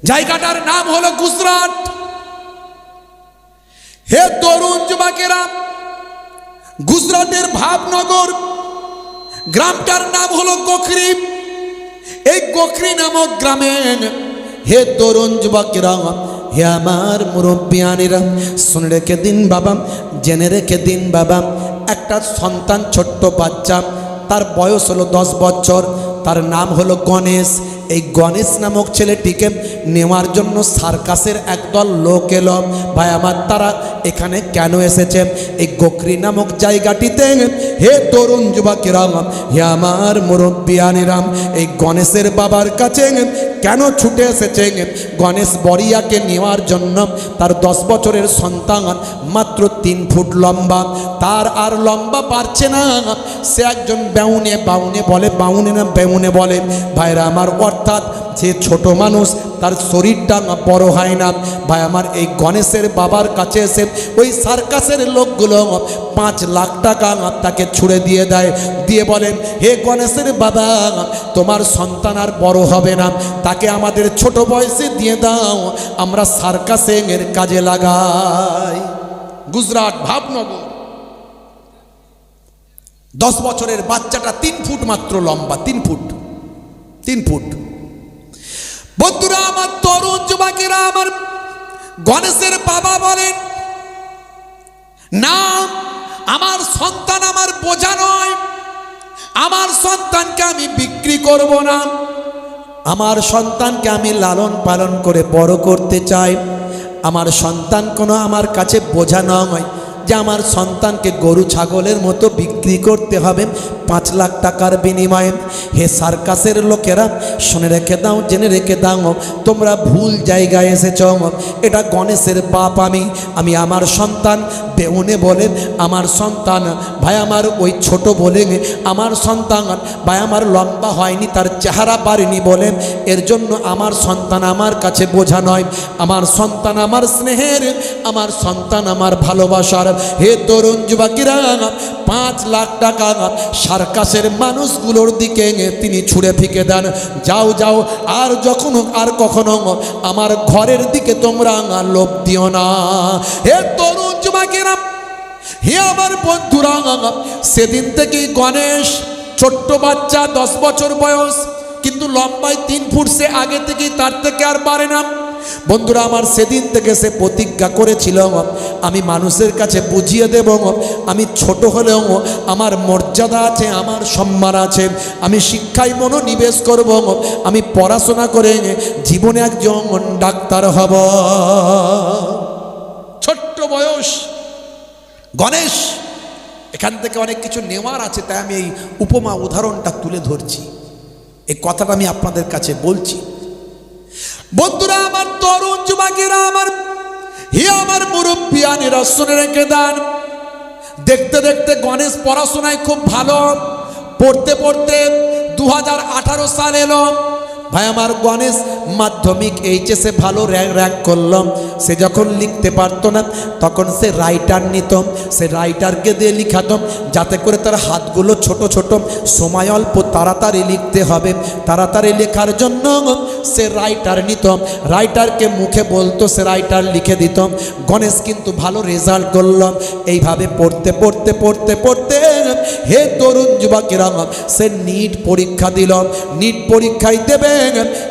জায়গাটার নাম হলো গুজরাট। হে তরুণ যুবকেরা, গুজরাটের ভাবনগর গ্রামটার নাম হলো গোখরি। এই গোখরি নামক গ্রামে হে তরুণ যুবকেরা, হে আমার মুরব্বিয়ানেরা, শুনে রেখে দিন বাবা, জেনে রেখে দিন বাবা, একটা সন্তান, ছোট্ট বাচ্চা, তার বয়স হলো 10 বছর, তার নাম হলো গণেশ। এই গণেশ নামক ছেলেটিকে নেওয়ার জন্য সার্কাসের একদল লোক এলো। ভাই আমার, তারা এখানে কেন এসেছে? এই গোখরি নামক জায়গাটিতে হে তরুণ যুবকেরা, হে আমার মুরব্বিয়ানেরা, এই গণেশের বাবার কাছে কেন ছুটে এসেছে? গণেশ বরিয়াকে নেওয়ার জন্য। তার 10 বছরের সন্তান, মাত্র 3 ফুট লম্বা, তার আর লম্বা পারছে না। সে একজন বাউনে, বাউনে বলে, বাউনে না বেউনে বলে ভাইরা আমার, অর্থাৎ যে ছোট মানুষ, তার শরীরটা বড় হয় না। ভাই আমার, এই গণেশের বাবার কাছে এসে ওই সার্কাসের লোকগুলো 5 লাখ টাকা তাকে ছুড়ে দিয়ে দেয়, দিয়ে বলেন, হে গণেশের বাবা, তোমার সন্তান আর বড় হবে না, তাকে আমাদের ছোট বয়সে দিয়ে দাও, আমরা সার্কাসের কাজে লাগাই। গুজরাট ভাবনগর। 10 বছরের বাচ্চাটা 3 ফুট মাত্র লম্বা, 3 ফুট। বন্ধুরা আমার, তরুণ যুবকেরা আমার, গণেশের বাবা বলেন, না, আমার সন্তান আমার বোঝা নয়, আমার সন্তানকে আমি বিক্রি করব না, আমার সন্তানকে আমি লালন পালন করে বড় করতে চাই। আমার সন্তান কোনো আমার কাছে বোঝা নয় যে আমার সন্তানকে গরু ছাগলের মতো বিক্রি করতে হবে 5 লাখ টাকার বিনিময়ে। হে সার্কাসের লোকেরা, শুনে রেখে দাও, জেনে রেখে দাও, তোমরা ভুল জায়গায় এসেছ। এটা গণেশের বাপ আমি আমার সন্তান বেউনে বলে, আমার সন্তান ভাই আমার ওই ছোট বলে, আমার সন্তান ভাই আমার লম্বা হয়নি, তার চেহারা পারেনি বলে, এর জন্য আমার সন্তান আমার কাছে বোঝা নয়, আমার সন্তান আমার স্নেহের, আমার সন্তান আমার ভালোবাসার। হে তরুণ যুবকেরা, 5 লাখ টাকা সার্কাসের মানুষগুলোর দিকে তিনি ছুঁড়ে ফিকে দেন। যাও যাও, আর যখন আর কখনো আমার ঘরের দিকে তোমরা লোভ দিও না। হে তরুণ যুবকেরা, হে আমার বন্ধুরা, সেদিন থেকেই গণেশ, ছোট্ট বাচ্চা, 10 বছর বয়স, কিন্তু লম্বায় 3 ফুট, সে আগে থেকেই তার থেকে আর বাড়ে না। বন্ধুরা আমার, সেদিন থেকে সে প্রতিজ্ঞা করেছিল, আমি মানুষের কাছে বুঝিয়ে দেব, আমি ছোট হলেও আমার মর্যাদা আছে, আমার সম্মান আছে, আমি শিক্ষায় মনোনিবেশ করব, আমি পড়াশোনা করে জীবনে একজন ডাক্তার হব। ছোট্ট বয়স গণেশ। এখান থেকে অনেক কিছু নেওয়ার আছে, তাই আমি এই উপমা উদাহরণটা তুলে ধরছি, এই কথাটা আমি আপনাদের কাছে বলছি। বন্ধুরা আমার, তরুণ যুবকেরা আমার, হে আমার মুরব্বিয়ানেরা, শুনে রেখে দেন, দেখতে দেখতে গণেশ পড়াশোনায় খুব ভালো, পড়তে পড়তে 2018 সাল এলো। ভাই আমার, গণেশ মাধ্যমিক এইচএসে ভালো র্যাঙ্ক করলাম। সে যখন লিখতে পারতো না, তখন সে রাইটার নিত, সে রাইটারকে দিয়ে লিখাতাম, যাতে করে তার হাতগুলো ছোট ছোট, সময় অল্প, তাড়াতাড়ি লিখতে হবে, তাড়াতাড়ি লেখার জন্য সে রাইটার নিত, রাইটারকে মুখে বলতো, সে রাইটার লিখে দিত। গণেশ কিন্তু ভালো রেজাল্ট করলাম। এইভাবে পড়তে পড়তে পড়তে পড়তে হে তরুণ যুবকেরা, সে নিট পরীক্ষা দিল। নিট পরীক্ষায় দেবে,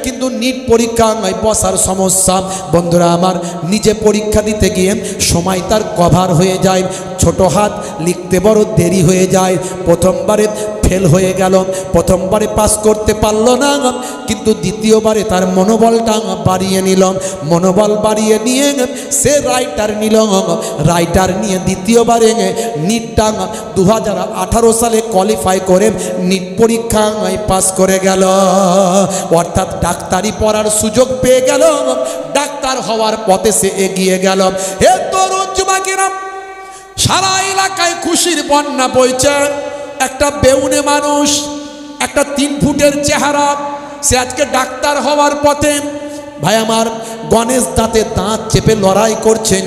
কিন্তু নিট পরীক্ষায় বসার সমস্যা। বন্ধুরা আমার, নিজে পরীক্ষা দিতে গিয়ে সময় তার কভার হয়ে যায়, ছোট হাত, লিখতে বড় দেরি হয়ে যায়। প্রথমবারে ফেল হয়ে গেল, প্রথমবারে পাস করতে পারল না, কিন্তু দ্বিতীয়বারে তার মনোবলটা বাড়িয়ে নিল, মনোবল বাড়িয়ে নিয়ে সে রাইটার নিল, রাইটার নিয়ে দ্বিতীয়বারে নিটটা 2018 সালে কোয়ালিফাই করে নিট পরীক্ষায় পাস করে গেল, অর্থাৎ ডাক্তারি পড়ার সুযোগ পেয়ে গেল, ডাক্তার হওয়ার পথে সে এগিয়ে গেল। হে তরুণ যুবকেরা, সারা এলাকায় খুশির বন্যা বইছে। একটা বেউনে মানুষ, একটা 3 ফুটের চেহারা, সে আজকে ডাক্তার হওয়ার পথে, ভাই আমার, গণেশ দাঁতে দাঁত চেপে লড়াই করছেন,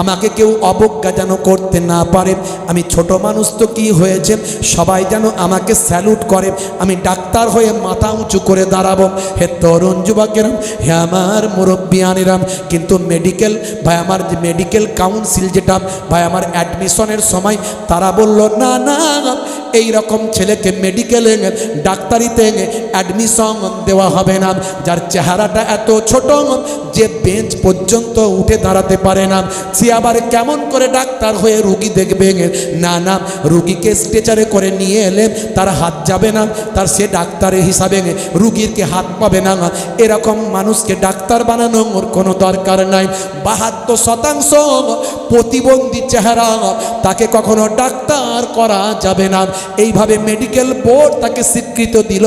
আমাকে কেউ অবজ্ঞা যেন করতে না পারে। আমি ছোট মানুষ তো কি হয়েছে, সবাই যেন আমাকে স্যালুট করে, আমি ডাক্তার হয়ে মাথা উঁচু করে দাঁড়াবো। হে তরুণ যুবকেরা, হে আমার মুরব্বিয়ানেরাম, কিন্তু মেডিকেল ভাই আমার, মেডিকেল কাউন্সিল যেটা ভাই আমার অ্যাডমিশনের সময় তারা বলল না না, এই রকম ছেলেকে মেডিকেলে ডাক্তারিতে অ্যাডমিশন দেওয়া হবে না, যার চেহারাটা এত ছোট যে বেঞ্চ পর্যন্ত উঠে দাঁড়াতে পারে না, সে আবার কেমন করে ডাক্তার হয়ে রুগী দেখবে। না না, রুগীকে স্ট্রেচারে করে নিয়ে এলে তার হাত যাবে না, তার সে ডাক্তারের হিসাবে রুগীর কে হাত পাবে না। এরকম মানুষকে ডাক্তার বানানোর কোনো দরকার নাই। 72% প্রতিবন্ধী চেহারা, তাকে কখনো ডাক্তার করা যাবে না। এইভাবে মেডিকেল বোর্ড তাকে স্বীকৃত দিল,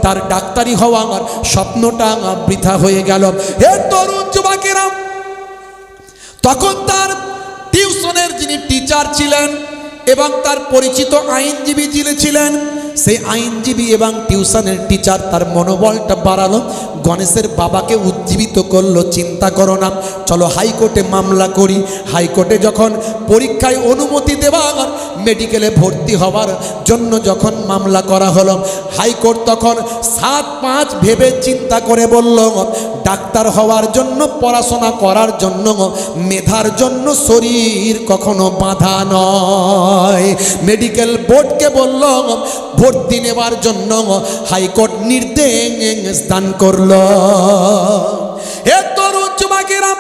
তার ডাক্তারি হওয়ার স্বপ্নটা বৃথা হয়ে গেল। হে তরুণ যুবকেরা, তখন তার টিউশনের যিনি টিচার ছিলেন এবং তার পরিচিত আইনজীবী যিনি ছিলেন, সেই আইনজীবী এবং টিউশনের টিচার তার মনোবলটা বাড়ালো, গণেশের বাবাকে উজ্জীবিত করলো। চিন্তা করো না, চলো হাইকোর্টে মামলা করি। হাইকোর্টে যখন পরীক্ষায় অনুমতি দেওয়ার, মেডিকেলে ভর্তি হওয়ার জন্য যখন মামলা করা হলো, হাইকোর্ট তখন 7-5 ভেবে চিন্তা করে বলল, ডাক্তার হওয়ার জন্য, পড়াশোনা করার জন্য, মেধার জন্য শরীর কখনো বাঁধা নয়। মেডিকেল বোর্ডকে বলল ভর্তি নেওয়ার জন্য, হাইকোর্ট নির্দেশ দান করল। হে তরুণ যুবকেরা,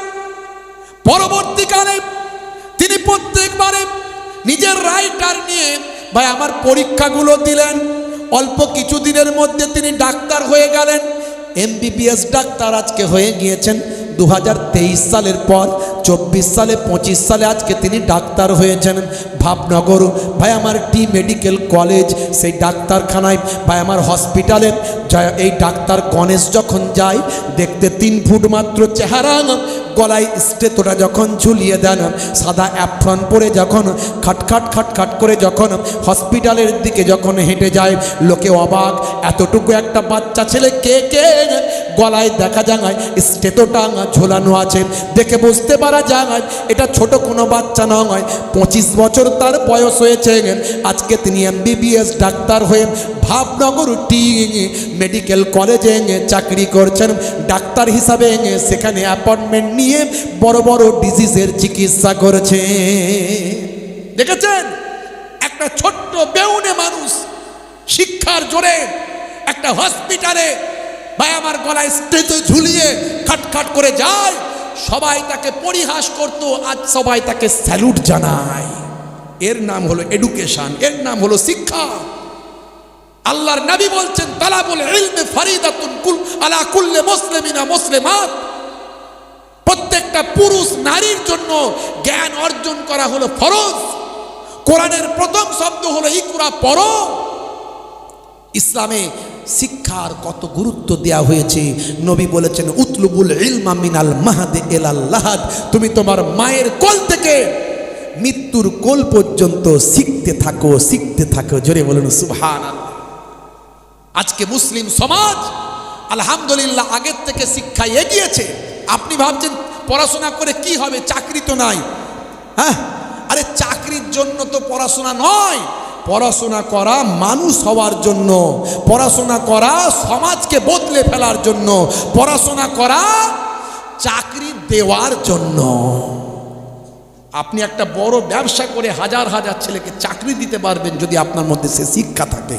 পরবর্তীকালে তিনি প্রত্যেকবারে নিজের রাইটার নিয়ে ভাই আমার পরীক্ষাগুলো দিলেন। অল্প কিছু দিনের মধ্যে তিনি ডাক্তার হয়ে গেলেন, MBBS ডাক্তার আজকে হয়ে গিয়েছেন। 2023 সালের পর 24 সালে 25 সালে আজকে তিনি ডাক্তার হয়েছেন। ভাবনগর ভাই আমার টি মেডিকেল কলেজ, সেই ডাক্তারখানায় ভাই আমার হসপিটালে এই ডাক্তার গণেশ যখন যায়, দেখতে 3 ফুট মাত্র চেহারা, গলায় স্টেথোটা যখন ঝুলিয়ে দেন, সাদা অ্যাপ্রন পরে যখন খাটখাট খাটখাট করে যখন হসপিটালের দিকে যখন হেঁটে যায়, লোকে অবাক, এতটুকু একটা বাচ্চা ছেলে কে কে গলায় দেখা যায় স্টেথোটা ঝোলানো আছে, দেখে বুঝতে পারা যায় এটা ছোট কোনো বাচ্চা নয়। 25 বছর তার বয়স হয়েছে, আজকে তিনি MBBS ডাক্তার হয়ে ভাবনগর টি মেডিকেল কলেজে চাকরি করছেন ডাক্তার হিসাবে। সেখানে অ্যাপয়েন্টমেন্ট নিয়ে বড় বড় ডিজিজের চিকিৎসা করছে। দেখেছেন, একটা ছোট্ট বেউনে মানুষ শিক্ষার জোরে একটা হসপিটালে ভাই আমার গলায় স্টেথো ঝুলিয়ে খাটখাট করে যায়, সবাই তাকে পরিহাস করত, আজ সবাই তাকে স্যালুট জানায়। এর নাম হলো এডুকেশন, এর নাম হলো শিক্ষা। আল্লাহর নবী বলছেন, তালাবুল ইলমি ফরিদাতুন কুল আলা কুল্লি মুসলিমিনা মুসলিমাত। প্রত্যেকটা পুরুষ নারীর জন্য জ্ঞান অর্জন করা হলো ফরজ। কোরআনের প্রথম শব্দ হলো ইকরা, পড়ো। ইসলামে শিক্ষার কত গুরুত্ব দেওয়া হয়েছে। নবী বলেছেন, উতলুবুল ইলমা মিনাল মাহদি ইলাল লাহাদ। তুমি তোমার মায়ের কোল থেকে মৃত্যুর কোল পর্যন্ত শিখতে থাকো, শিখতে থাকো। জোরে বলুন সুবহানাল্লাহ। আজকে মুসলিম সমাজ আলহামদুলিল্লাহ আগের থেকে শিক্ষায় এগিয়েছে। আপনি ভাবছেন পড়াশোনা করে কি হবে, চাকরি তো নাই। হ্যাঁ, আরে চাকরির জন্য তো পড়াশোনা নয়, পড়াশোনা করা মানুষ হওয়ার জন্য, পড়াশোনা করা সমাজকে বদলে ফেলার জন্য, পড়াশোনা করা চাকরি দেওয়ার জন্য। আপনি একটা বড় ব্যবসা করে হাজার হাজার ছেলেকে চাকরি দিতে পারবেন যদি আপনার মধ্যে সে শিক্ষা থাকে।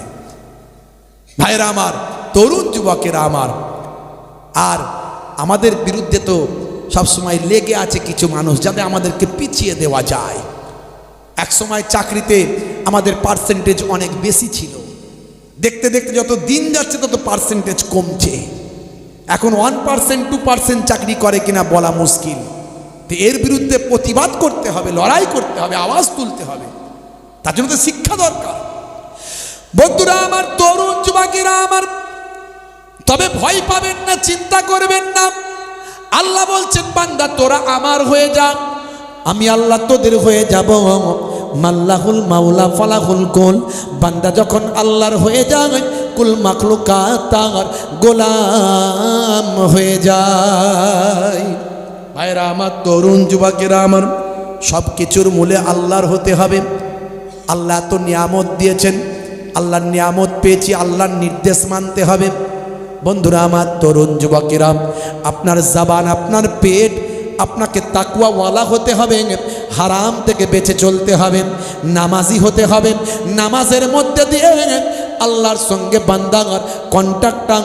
ভাইরা আমার, তরুণ যুবকেরা আমার, আর আমাদের বিরুদ্ধে তো সবসময় লেগে আছে কিছু মানুষ যাতে আমাদেরকে পিছিয়ে দেওয়া যায়। এক সময় চাকরিতে আমাদের পার্সেন্টেজ অনেক বেশি ছিল, দেখতে দেখতে যত দিন যাচ্ছে তত পার্সেন্টেজ কমছে। এখন 1% 2% চাকরি করে কিনা বলা মুশকিল। তো এর বিরুদ্ধে প্রতিবাদ করতে হবে, লড়াই করতে হবে, আওয়াজ তুলতে হবে। তার জন্য তো শিক্ষা দরকার। বন্ধুরা আমার, তরুণ যুবকেরা আমার, তবে ভয় পাবেন না, চিন্তা করবেন না। আল্লাহ বলছেন, বান্দা তোরা আমার হয়ে যা, আমি আল্লাহ তোদের হয়ে যাব। মাল্লাহুল মাওলা ফালাহুল কুল। বান্দা যখন আল্লাহর হয়ে যায়, কুল মাখলুকাত তার গোলাম হয়ে যায়। ভাইরা আমার, তরুণ যুবকেরা আমার, সব কিছুর মূলে আল্লাহর হতে হবে। আল্লাহ তো নিয়ামত দিয়েছেন, আল্লাহর নিয়ামত পেয়েছি, আল্লাহর নির্দেশ মানতে হবে। বন্ধুরা আমার, তরুণ যুবকেরা, আপনার জবান, আপনার পেট, আপনাকে তাকওয়াওয়ালা হতে হবে, হারাম থেকে বেঁচে চলতে হবে, নামাজি হতে হবে। নামাজের মধ্যে দিয়ে আল্লাহর সঙ্গে বান্দার কন্ট্যাক্টটা,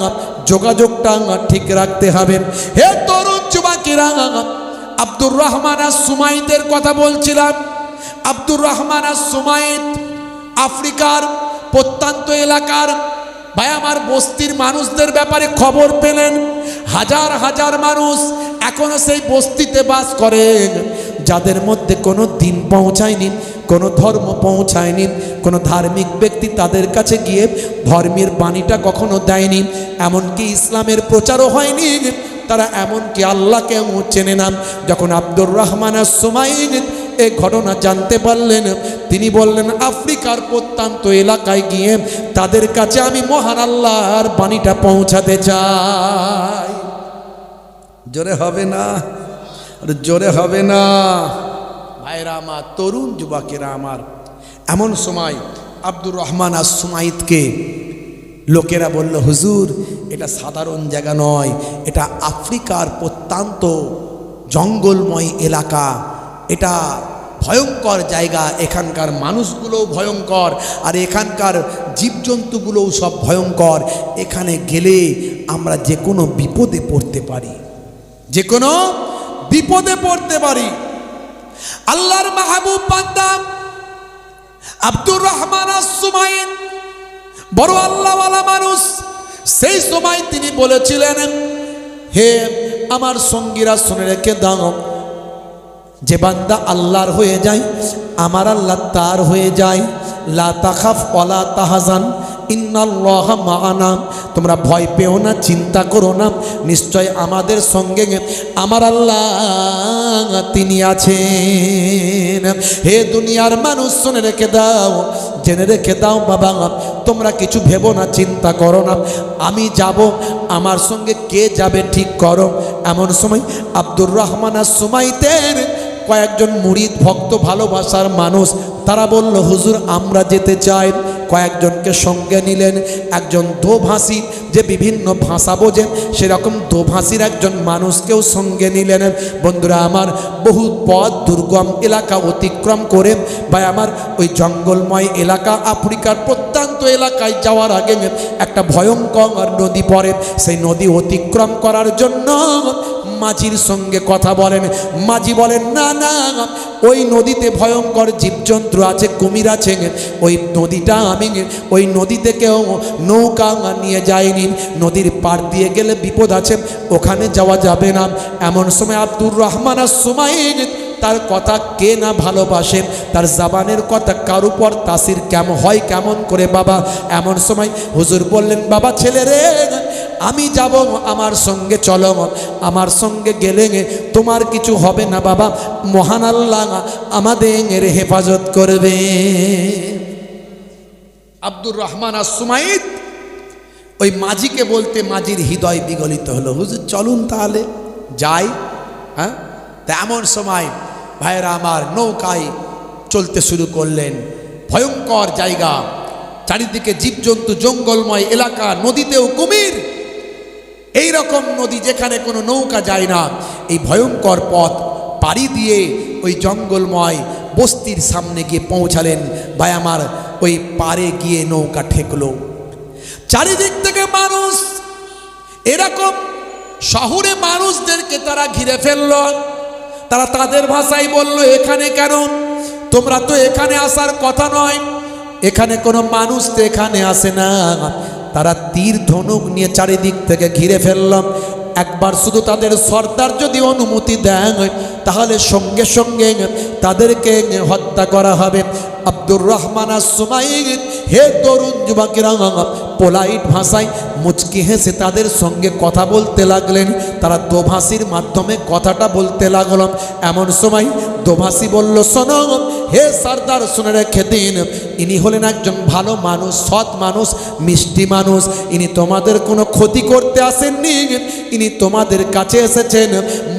যোগাযোগটা ঠিক রাখতে হবে। হে তরুণ যুবকেরা, আব্দুর রহমান আস-সুমাইতের কথা বলছিলাম। আব্দুর রহমান আস-সুমাইত আফ্রিকার প্রত্যন্ত এলাকার ভাই আমার বস্তির মানুষদের ব্যাপারে খবর পেলেন। হাজার হাজার মানুষ এখনো সেই বস্তিতে বাস করেন, যাদের মধ্যে কোনো দিন পৌঁছায়নি, কোনো ধর্ম পৌঁছায়নি, কোনো ধার্মিক ব্যক্তি তাদের কাছে গিয়ে ধর্মের বাণীটা কখনো দেয়নি, এমনকি ইসলামের প্রচারও হয়নি। তারা এমনকি আল্লাহকে চেনে না। যখন আব্দুর রহমান আস-সুমাইত এই ঘটনা জানতে পারলেন, তিনি বললেন, আফ্রিকার প্রত্যন্ত এলাকায় গিয়ে তাদের কাছে আমি মহান আল্লাহর বাণীটা পৌঁছাতে চাই। জোরে হবে না? জোরে হবে না? ভাইরা আমার, তরুণ যুবকেরা আমার, এমন সময় আব্দুর রহমান আস-সুমাইতকে লোকেরা বলল, হুজুর, এটা সাধারণ জায়গা নয়, এটা আফ্রিকার প্রত্যন্ত জঙ্গলময় এলাকা, এটা ভয়ঙ্কর জায়গা, এখানকার মানুষগুলোও ভয়ঙ্কর, আর এখানকার জীবজন্তুগুলোও সব ভয়ঙ্কর। এখানে গেলে আমরা যে কোনো বিপদে পড়তে পারি, যে কোনো বিপদে পড়তে পারি। আল্লাহর মাহবুব বান্দা আব্দুর রহমান আস-সুমাইত বড় আল্লাহওয়ালা মানুষ। সেই সময় তিনি বলেছিলেন, হে আমার সঙ্গীরা, শুনে রেখে দাও, যে বান্দা আল্লাহর হয়ে যায়, আমার আল্লাহ তার হয়ে যায়। লা তাখাফ ওয়ালা তাহজান ইন্নাল্লাহা মা'ানা, তোমরা ভয় পেও না, চিন্তা করো না, নিশ্চয় আমাদের সঙ্গে আমার আল্লাহ তিনি আছেন। হে দুনিয়ার মানুষ, শুনে রেখে দাও, জেনে রেখে দাও বাবা, তোমরা কিছু ভেবো না, চিন্তা করো না, আমি যাব, আমার সঙ্গে কে যাবে ঠিক করো। এমন সময় আব্দুর রহমান আস-সুমাইতের কয়েকজন মুরিদ, ভক্ত, ভালোবাসার মানুষ, তারা বলল, হুজুর, আমরা যেতে চাই। কয়েকজনকে সঙ্গে নিলেন। একজন দোভাষী, যে বিভিন্ন ভাষা বোঝেন, সেরকম দোভাষীর একজন মানুষকেও সঙ্গে নিলেন। বন্ধুরা আমার, বহু পথ দুর্গম এলাকা অতিক্রম করে ভাই আমার ওই জঙ্গলময় এলাকা, আফ্রিকার প্রত্যন্ত এলাকায় যাওয়ার আগে একটা ভয়ঙ্কর নদী পড়ে। সেই নদী অতিক্রম করার জন্য মাঝির সঙ্গে কথা বলেন। মাঝি বলেন, না না, ওই নদীতে ভয়ঙ্কর জীবজন্তু আছে, কুমির আছে, ওই নদীটা আমি ওই নদীতে কেউ নৌকা নিয়ে যায়নি, নদীর পার দিয়ে গেলে বিপদ আছে, ওখানে যাওয়া যাবে না। এমন সময় আব্দুর রহমান আস-সুমাইত, তার কথা কে না ভালোবাসে, তার জবানের কথা কার উপর তাসির কেমন হয়, কেমন করে বাবা। এমন সময় হুজুর বললেন, বাবা ছেলে রে, আমি যাব, আমার সঙ্গে চলো, আমার সঙ্গে গেলে তোমার কিছু হবে না বাবা, মহান আল্লাহ আমাদের হেফাজত করবে। আব্দুর রহমান আস-সুমাইত ওই মাঝিকে বলতে মাঝির হৃদয় বিগলিত হলো, হুজুর চলুন তাহলে যাই। হ্যাঁ, তা এমন সময় ভাইরা আমার নৌকায় চলতে শুরু করলেন। ভয়ঙ্কর জায়গা, চারিদিকে জীবজন্তু, জঙ্গলময় এলাকা, নদীতেও কুমির, এই রকম নদী যেখানে কোনো নৌকা যায় না। এই ভয়ঙ্কর পথ পাড়ি দিয়ে ওই জঙ্গলময় বস্তির সামনে গিয়ে পৌঁছালেন। ভাই আমার, ওই পারে গিয়ে নৌকা ঠেকলো। চারিদিক থেকে মানুষ, এরকম শহরে মানুষদেরকে তারা ঘিরে ফেলল। তারা তাদের ভাষায় বলল, এখানে কেন? তোমরা তো এখানে আসার কথা নয়, এখানে কোনো মানুষ তো এখানে আসে না। তারা তীর ধনুক নিয়ে চারিদিক থেকে ঘিরে ফেলল। একবার শুধু তাদের সর্দার যদি অনুমতি দেয়, তাহলে সঙ্গে সঙ্গে তাদেরকে হত্যা করা হবে। আব্দুর রহমান আস-সুমাইত, হে তরুণ যুবকেরা, পোলাইট ভাষায় মুচকি হেসে তাদের সঙ্গে কথা বলতে লাগলেন। তারা দোভাষীর মাধ্যমে কথাটা বলতে লাগল। এমন সময় দোভাষী বলল, শোনো হে সর্দার, শুনে রেখে দিন, ইনি হলেন একজন ভালো মানুষ, সৎ মানুষ, মিষ্টি মানুষ। ইনি তোমাদের কোনো ক্ষতি করতে আসেননি, ইনি তোমাদের কাছে এসেছেন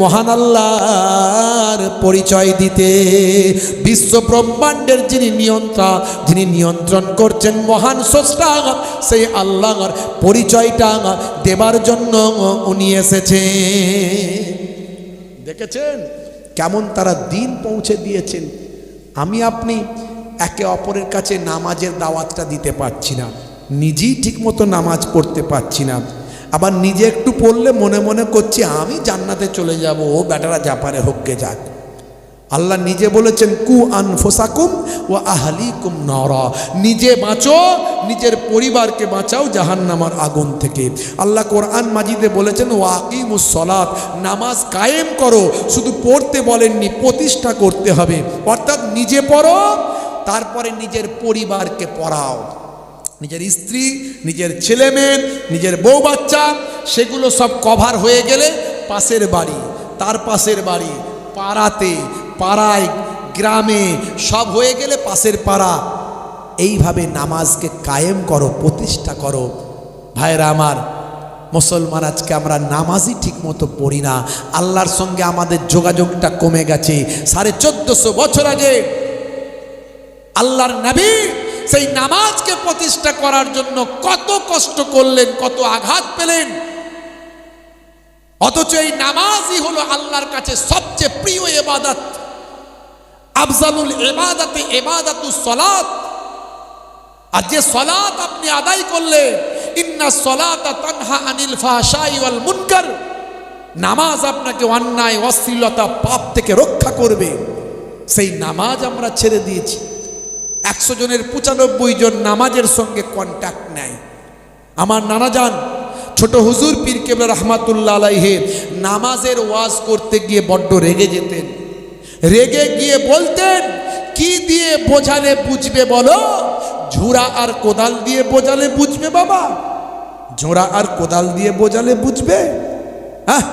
মহান আল্লাহর পরিচয় দিতে। বিশ্ব ব্রহ্মাণ্ডের যিনি নিয়ন্ত্রণ, যিনি নিয়ন্ত্রণ করছেন, মহান স্রষ্টা, সেই আল্লাহর পরিচয়টা দেবার জন্য উনি এসেছেন। দেখেছেন কেমন তারা দিন পৌঁছে দিয়েছেন। আমি আপনি একে অপরের কাছে নামাজের দাওয়াতটা দিতে পারছি না, নিজেই ঠিকমতো নামাজ পড়তে পারছি না। আবার নিজে একটু পড়লে মনে মনে করছি আমি জান্নাতে চলে যাব, ও বেটারা জাপারে হোককে যাক। আল্লাহ নিজে বলেছেন, কু আনফুসাকুম ওয়া আহলিকুম নারা, নিজে বাঁচো, নিজের পরিবারকে বাঁচাও জাহান্নামের আগুন থেকে। আল্লাহ কোরআন মাজিদে বলেছেন, ওয়া আকিমুস সালাত, নামাজ কায়েম করো। শুধু পড়তে বলেননি, প্রতিষ্ঠা করতে হবে। অর্থাৎ নিজে পড়ো, তারপরে নিজের পরিবারকে পড়াও। নিজের স্ত্রী, নিজের ছেলে মেয়ে, নিজের বউ বাচ্চা, সেগুলো সব কভার হয়ে গেলে পাশের বাড়ি, তার পাশের বাড়ি, পাড়াতে, পাড়ায়, গ্রামে সব হয়ে গেলে পাশের পাড়া। এইভাবে নামাজকে কায়েম করো, প্রতিষ্ঠা করো। ভাইরা আমার, মুসলমান আজকে আমরা নামাজই ঠিকমতো পড়ি না। আল্লাহর সঙ্গে আমাদের যোগাযোগটা কমে গেছে। 1450 বছর আগে আল্লাহর নবী সেই নামাজকে প্রতিষ্ঠা করার জন্য কত কষ্ট করলেন, কত আঘাত পেলেন। অথচ এই নামাজই হলো আল্লাহর কাছে সবচেয়ে প্রিয় ইবাদত। আফজালুল ইবাদাতে ইবাদাতুস সালাত। আর যে সালাত আপনি আদায় করলে, ইন্নাস সালাতা তানহা আনিল ফাহশাই ওয়াল মুনকার, নামাজ আপনাকে অন্যায়, অশ্লীলতা, পাপ থেকে রক্ষা করবে। সেই নামাজ আমরা ছেড়ে দিয়েছি। 100 জনের 95 জন নামাজের সঙ্গে কন্ট্যাক্ট নেয়। আমার নানা যান ছোট হুজুর পীর কেবলা রহমাতুল্লাহ আলাইহি নামাজের ওয়াজ করতে গিয়ে বড্ড রেগে যেতেন। রেগে গিয়ে বলতেন, কি দিয়ে বোঝালে বুঝবে বলো? ঝুড়া আর কোদাল দিয়ে বোঝালে বুঝবে বাবা? ঝোড়া আর কোদাল দিয়ে বোঝালে বুঝবে? হ্যাঁ,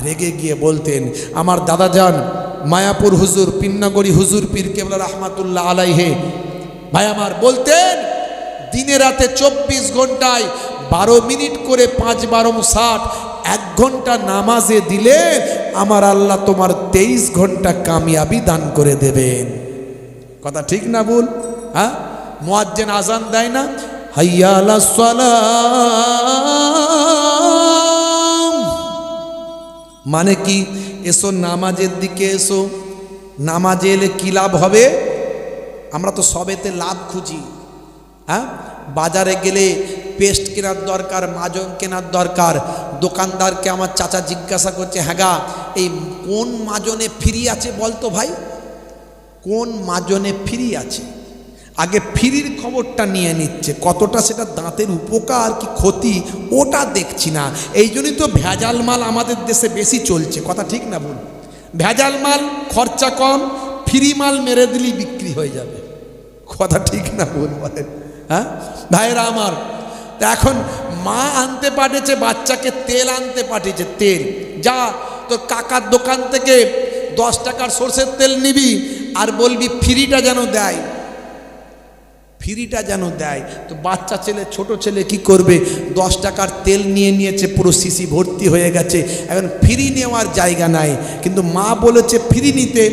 রেগে গিয়ে বলতেন। আমার দাদা যান মায়াপুর হুজুর, পিন্নাগড়ি হুজুর পীর কেবলা রহমাতুল্লাহ আলাইহি ভাই আমার বলতেন, দিনে রাতে 24 ঘন্টায় 12 মিনিট করে 5 12 60, 1 ঘন্টা নামাজে দিলে আমার আল্লাহ তোমার 23 ঘন্টা কামিয়াবি দান করে দেবেন। কথা ঠিক না ভুল? হ্যাঁ, মুয়াজ্জিন আজান দেয় না, হাইয়া আলাস সালাম, মানে কি? এসো নামাজের দিকে এসো। নামাজে এলে কি লাভ হবে? আমরা তো সবেতে লাভ খুঁজি। হ্যাঁ, বাজারে গেলে পেস্ট কেনার দরকার, মাজন কেনার দরকার। দোকানদারকে আমার চাচা জিজ্ঞাসা করছে, হ্যাঁ গা, এই কোন মাজনে ফ্রি আছে বলতো ভাই? কোন মাজনে ফ্রি আছে? আগে ফ্রির খবরটা নিয়ে নিচ্ছে, কতটা সেটা দাঁতের উপকার কি ক্ষতি ওটা দেখছি না। এই জন্যই তো ভেজাল মাল আমাদের দেশে বেশি চলছে। কথা ঠিক না ভুল? ভেজাল মাল খরচা কম, ফ্রি মাল মেরে দিলেই বিক্রি হয়ে যাবে। কথা ঠিক না ভুল বলেন? হ্যাঁ ভাইরা আমার, তা এখন মা আনতে পাঠিয়েছে বাচ্চাকে, তেল আনতে পাঠিয়েছে, তেল। যা তোর কাকার দোকান থেকে 10 টাকার সরষের তেল নিবি আর বলবি ফ্রিটা যেন দেয়, ফ্রিটা যেন দেয়। তো বাচ্চা ছেলে, ছোট ছেলে কি করবে? 10 টাকার তেল নিয়ে নিয়েছে, পুরো শিশি ভর্তি হয়ে গেছে। এখন ফ্রি নেওয়ার জায়গা নাই, কিন্তু মা বলেছে ফ্রি নিতে।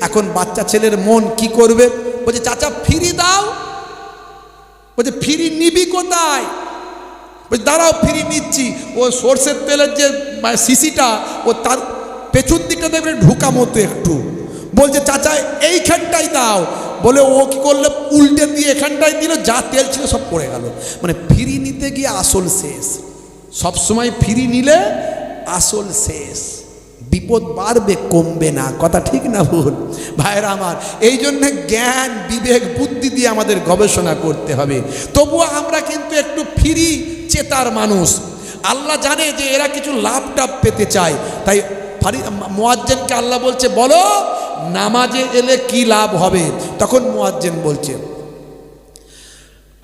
এখন বাচ্চা ছেলের মন কি করবে? বলছে চাচা ফ্রি দাও। বলছে ফ্রি নিবি কোথায়? বলছে দাঁড়াও ফ্রি নিচ্ছি। ও সরষের তেলের যে শিশিটা, ও তার পেছন দিকটা দেখবে ঢুকা মতো একটু। বলছে চাচা এইখানটাই দাও। বলে ও কি করলে, উল্টে দিয়ে এখানটায় দিল, যা তেল ছিল সব পড়ে গেল। মানে ফ্রি নিতে গিয়ে আসল শেষ। সবসময় ফ্রি নিলে আসল শেষ, বিপদ বাড়বে কমবে না। কথা ঠিক না ভুল? ভাইরা আমার, এই জন্যে জ্ঞান, বিবেক, বুদ্ধি দিয়ে আমাদের গবেষণা করতে হবে। তবুও আমরা কিন্তু একটু ফ্রি চেতার মানুষ। আল্লাহ জানে যে এরা কিছু লাভ টাভ পেতে চায়, তাই মুয়াজ্জিনকে আল্লাহ বলছে, বলো নামাজে এলে কি লাভ হবে? তখন মুয়াজ্জিন বলছে,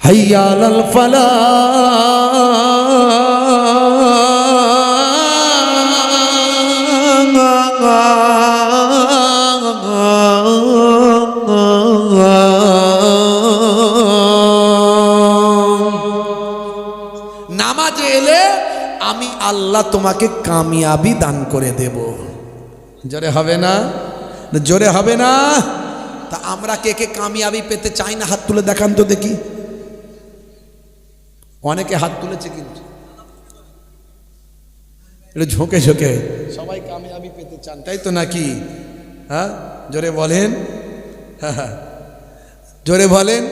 হাইয়া আলাল ফালাহ, আল্লাহ তোমাকে কামিয়াবি দান করে দেব। জোরে হবে না? জোরে হবে না? তা আমরা কে কে কামিয়াবি পেতে চাই না? হাত তুলে দেখান তো দেখি। অনেকে হাত তুলেছে কিন্তু একটু ঝোঁকে ঝোঁকে। সবাই কামিয়াবি পেতে চান, তাই তো নাকি? হ্যাঁ, জোরে বলেন। হ্যাঁ, জোরে বলেন।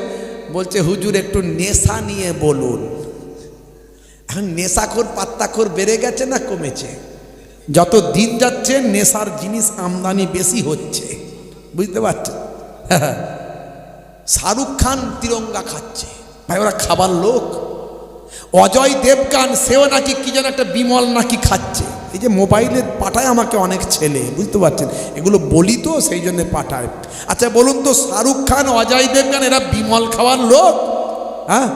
বলছে হুজুর একটু নেশা নিয়ে বলুন। এখন নেশাখোর পাত্তাখোর বেড়ে গেছে না কমেছে? যত দিন যাচ্ছে নেশার জিনিস আমদানি বেশি হচ্ছে, বুঝতে পারছেন? শাহরুখ খান তিরঙ্গা খাচ্ছে, ভাই ওরা খাবার লোক। অজয় দেবগান সেও নাকি কি যেন একটা বিমল নাকি খাচ্ছে। এই যে মোবাইলে পাঠায় আমাকে অনেক ছেলে, বুঝতে পারছেন? এগুলো বলি তো সেই জন্য পাঠায়। আচ্ছা বলুন তো, শাহরুখ খান অজয় দেবগান এরা বিমল খাওয়ার লোক? হ্যাঁ,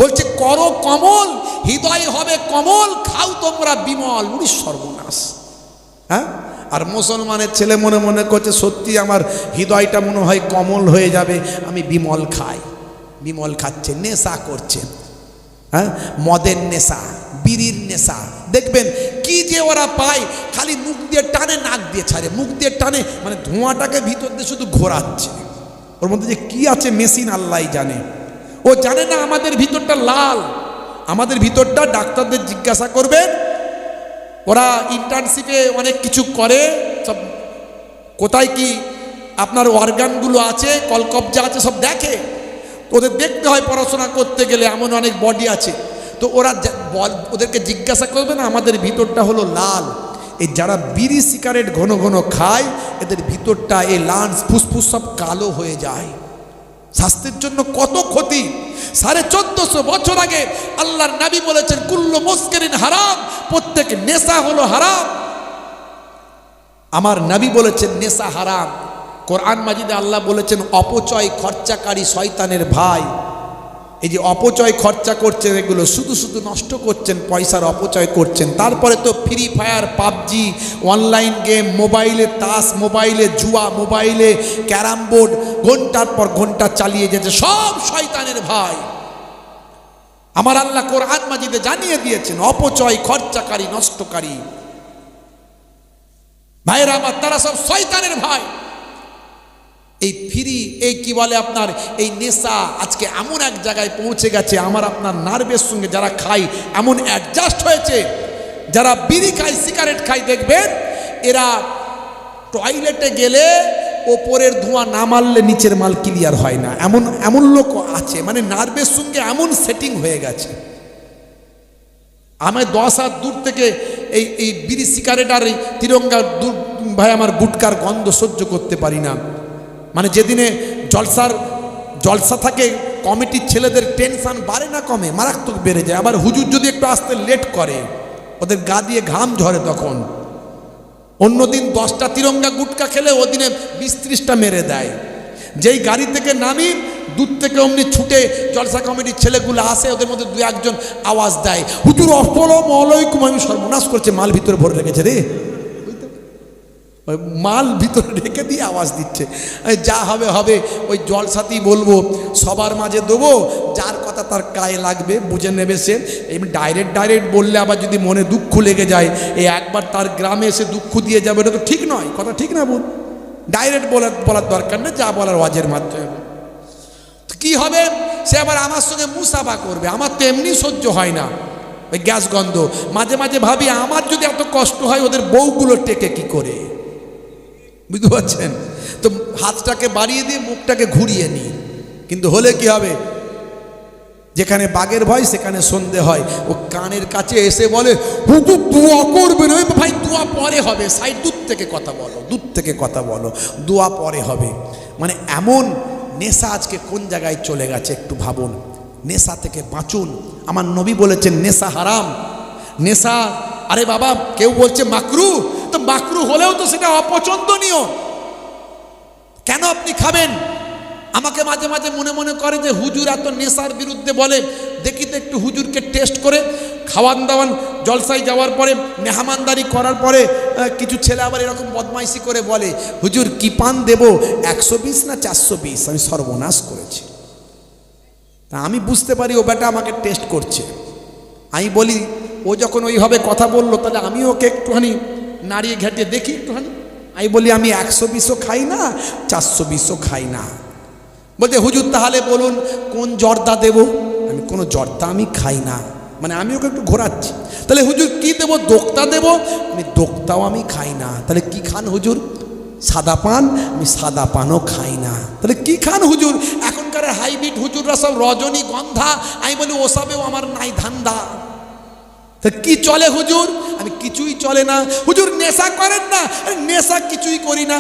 বলছে করো কমল, হৃদয় হবে কমল, খাও তোমরা বিমল। উনি সর্বনাশ। হ্যাঁ, আর মুসলমানের ছেলে মনে মনে করছে সত্যি আমার হৃদয়টা মনে হয় কমল হয়ে যাবে, আমি বিমল খাই। বিমল খাচ্ছে, নেশা করছে। হ্যাঁ, মদের নেশা, বিড়ির নেশা। দেখবেন কি যে ওরা পায়, খালি মুখ দিয়ে টানে, নাক দিয়ে ছাড়ে, মুখ দিয়ে টানে, মানে ধোঁয়াটাকে ভিতর দিয়ে শুধু ঘোরাচ্ছে। ওর মধ্যে যে কি আছে মেশিন আল্লাহ জানে। ও জানে না আমাদের ভিতরটা লাল, আমাদের ভিতরটা। ডাক্তারদের জিজ্ঞাসা করবেন, ওরা ইন্টার্নশিপে অনেক কিছু করে, সব কোথায় কি আপনার অর্গানগুলো আছে, কলকবজা আছে, সব দেখে। ওদের দেখতে হয় পড়াশোনা করতে গেলে, এমন অনেক বডি আছে। তো ওরা ওদেরকে জিজ্ঞাসা করবে না আমাদের ভিতরটা হলো লাল। এই যারা বিড়ি সিগারেট ঘন ঘন খায়, এদের ভিতরটা এই লাংস ফুসফুস সব কালো হয়ে যায়। স্বাস্থ্যের জন্য কত ক্ষতি। 1450 বছর আগে আল্লাহর নবী বলেছেন কুল্লু মুসকিরিন হারাম, প্রত্যেক নেশা হলো হারাম। আমার নবী বলেছেন নেশা হারাম। কোরআন মাজিদে আল্লাহ বলেছেন অপচয় খরচাকারী শয়তানের ভাই। এই যে অপচয় খরচা করছেন, এগুলো শুধু শুধু নষ্ট করছেন, পয়সার অপচয় করছেন। তারপরে তো free fire, PUBG, online game, মোবাইলে তাস, মোবাইলে জুয়া, মোবাইলে ক্যারাম বোর্ড, ঘন্টার পর ঘন্টা চালিয়ে যেতে, সব শয়তানের ভাই। আমার আল্লাহ কোরআন মাজিদে জানিয়ে দিয়েছেন অপচয় খরচাকারী, নষ্টকারী ভাইরা আমার, তারা সব শয়তানের ভাই। এই ফ্রি, এই কি বলে আপনার এই নেশা আজকে এমন এক জায়গায় পৌঁছে গেছে, আমার আপনার নার্ভের সঙ্গে যারা খায় এমন অ্যাডজাস্ট হয়েছে। যারা বিড়ি খায়, সিগারেট খায়, দেখবেন এরা টয়লেটে গেলে ওপরের ধোঁয়া না মারলে নিচের মাল ক্লিয়ার হয় না, এমন এমন লোক আছে। মানে নার্ভের সঙ্গে এমন সেটিং হয়ে গেছে। আমি 10 হাত দূর থেকে এই বিড়ি সিগারেট আর এই তিরঙ্গা দূর ভাই আমার গুটকার গন্ধ সহ্য করতে পারি না। মানে যেদিনে জলসা থাকে, কমিটির ছেলেদের টেনশন বাড়ে না কমে, মারাত্মক বেড়ে যায়। আবার হুজুর যদি একটু আসতে লেট করে, ওদের গা দিয়ে ঘাম ঝরে তখন। অন্যদিন 10টা তিরঙ্গা গুটকা খেলে ওদিনে 20-30টা মেরে দেয়। যেই গাড়ি থেকে নামি দূর থেকে অমনি ছুটে জলসা কমিটির ছেলেগুলো আসে, ওদের মধ্যে 2-1 জন আওয়াজ দেয়, হুজুর আসসালামু আলাইকুম। আমি সর্বনাশ করছে, মাল ভিতরে ভরে রেখেছে রে, মাল ভিতরে রেখে দিয়ে আওয়াজ দিচ্ছে। যা হবে হবে, ওই জলসাতেই বলবো, সবার মাঝে দেবো, যার কথা তার গায়ে লাগবে বুঝে নেবে সে। এই ডাইরেক্ট বললে আবার যদি মনে দুঃখ লেগে যায়, এই একবার তার গ্রামে এসে দুঃখ দিয়ে যাবে, এটা তো ঠিক নয়, কথা ঠিক না বোন। ডাইরেক্ট বলার দরকার নেই, যা বলার ওয়াজের মাধ্যমে। কি হবে, সে আবার আমার সঙ্গে মুসাফা করবে। আমার তো এমনি সহ্য হয় না ওই গ্যাস গন্ধ। মাঝে মাঝে ভাবি আমার যদি এত কষ্ট হয়, ওদের বউগুলো টেকে কি করে, বুঝতে পারছেন? তো হাতটাকে বাড়িয়ে দিয়ে মুখটাকে ঘুরিয়ে নিই। কিন্তু হলে কি হবে, যেখানে বাঘের ভয় সেখানে সন্ধে হয়। ও কানের কাছে এসে বলে হুজুর দোয়া করবেন। ওই ভাই দোয়া পরে হবে, সাইড দূর থেকে কথা বলো, দূর থেকে কথা বলো, দোয়া পরে হবে। মানে এমন নেশা আজকে কোন জায়গায় চলে গেছে একটু ভাবুন। নেশা থেকে বাঁচুন। আমার নবী বলেছেন নেশা হারাম। নেশা, আরে বাবা কেউ বলছে মাকরু, তো মাকরু হলেও তো সেটা অপছন্দনীয়। কেন আপনি খাবেন? আমাকে মাঝে মাঝে মনে মনে করে যে হুজুর এত নেশার বিরুদ্ধে বলে, দেখি তো একটু হুজুরকে টেস্ট করে। খাওয়ান দাওয়ান জলসায় যাওয়ার পরে, মেহমানদারি করার পরে কিছু ছেলে আবার এরকম বদমাইশি করে বলে, হুজুর কি পান দেব, 120 না 420? আমি সর্বনাশ করেছি। তা আমি বুঝতে পারি ও বেটা আমাকে টেস্ট করছে। আমি বলি ও যখন ওইভাবে কথা বললো, তাহলে আমি ওকে একটুখানি নাড়িয়ে ঘেটে দেখি একটুখানি। আমি বলি আমি 120ও খাই না, 420ও খাই না। বলতে হুজুর তাহলে বলুন কোন জর্দা দেব? আমি কোনো জর্দা আমি খাই না, মানে আমি ওকে একটু ঘোরাচ্ছি। তাহলে হুজুর কি দেব? দোক্তা দেব? আমি দোক্তাও আমি খাই না। তাহলে কি খান হুজুর? সাদা পান? আমি সাদা পানও খাই না। তাহলে কি খান হুজুর? এখনকার হাইব্রিড হুজুররা সব রজনীগন্ধা। আমি বলি ওসবেও আমার নাই ধান্দা। তা কি চলে হুজুর? আমি কিছুই চলে না। হুজুর নেশা করেন না? নেশা কিছুই করি না।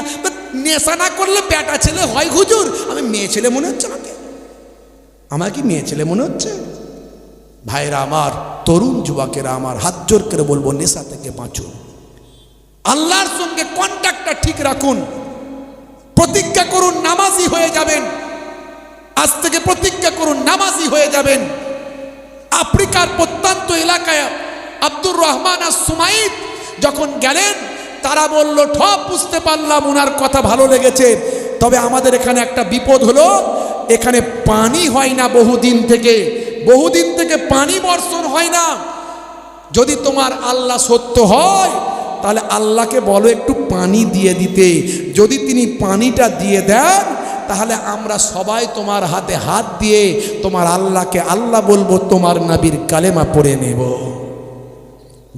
নেশা না করলে বেটা ছেলে হয় হুজুর? আমি মেয়ে ছেলে মনে হচ্ছে আমাকে? আমার কি মেয়ে ছেলে মনে হচ্ছে? ভাইরা আমার, তরুণ যুবকেরা আমার, হাত জোর করে বলবো নেশা থেকে বাঁচুন। আল্লাহর সঙ্গে কন্ট্যাক্টটা ঠিক রাখুন। প্রতিজ্ঞা করুন নামাজি হয়ে যাবেন। আজ থেকে প্রতিজ্ঞা করুন নামাজি হয়ে যাবেন। আফ্রিকার প্রত্যন্ত এলাকায় আব্দুর রহমান আস-সুমাইত যখন গেলেন, তারা বলল ঠপ বুঝতে পারলাম ওনার কথা ভালো লেগেছে, তবে আমাদের এখানে একটা বিপদ হলো, এখানে পানি হয় না বহুদিন থেকে পানি বর্ষণ হয় না। যদি তোমার আল্লাহ সত্য হয় তাহলে আল্লাহকে বলো একটু পানি দিয়ে দিতে। যদি তিনি পানিটা দিয়ে দেন তাহলে আমরা সবাই তোমার হাতে হাত দিয়ে তোমার আল্লাহকে আল্লাহ বলবো, তোমার নবীর কালেমা পড়ে নেব।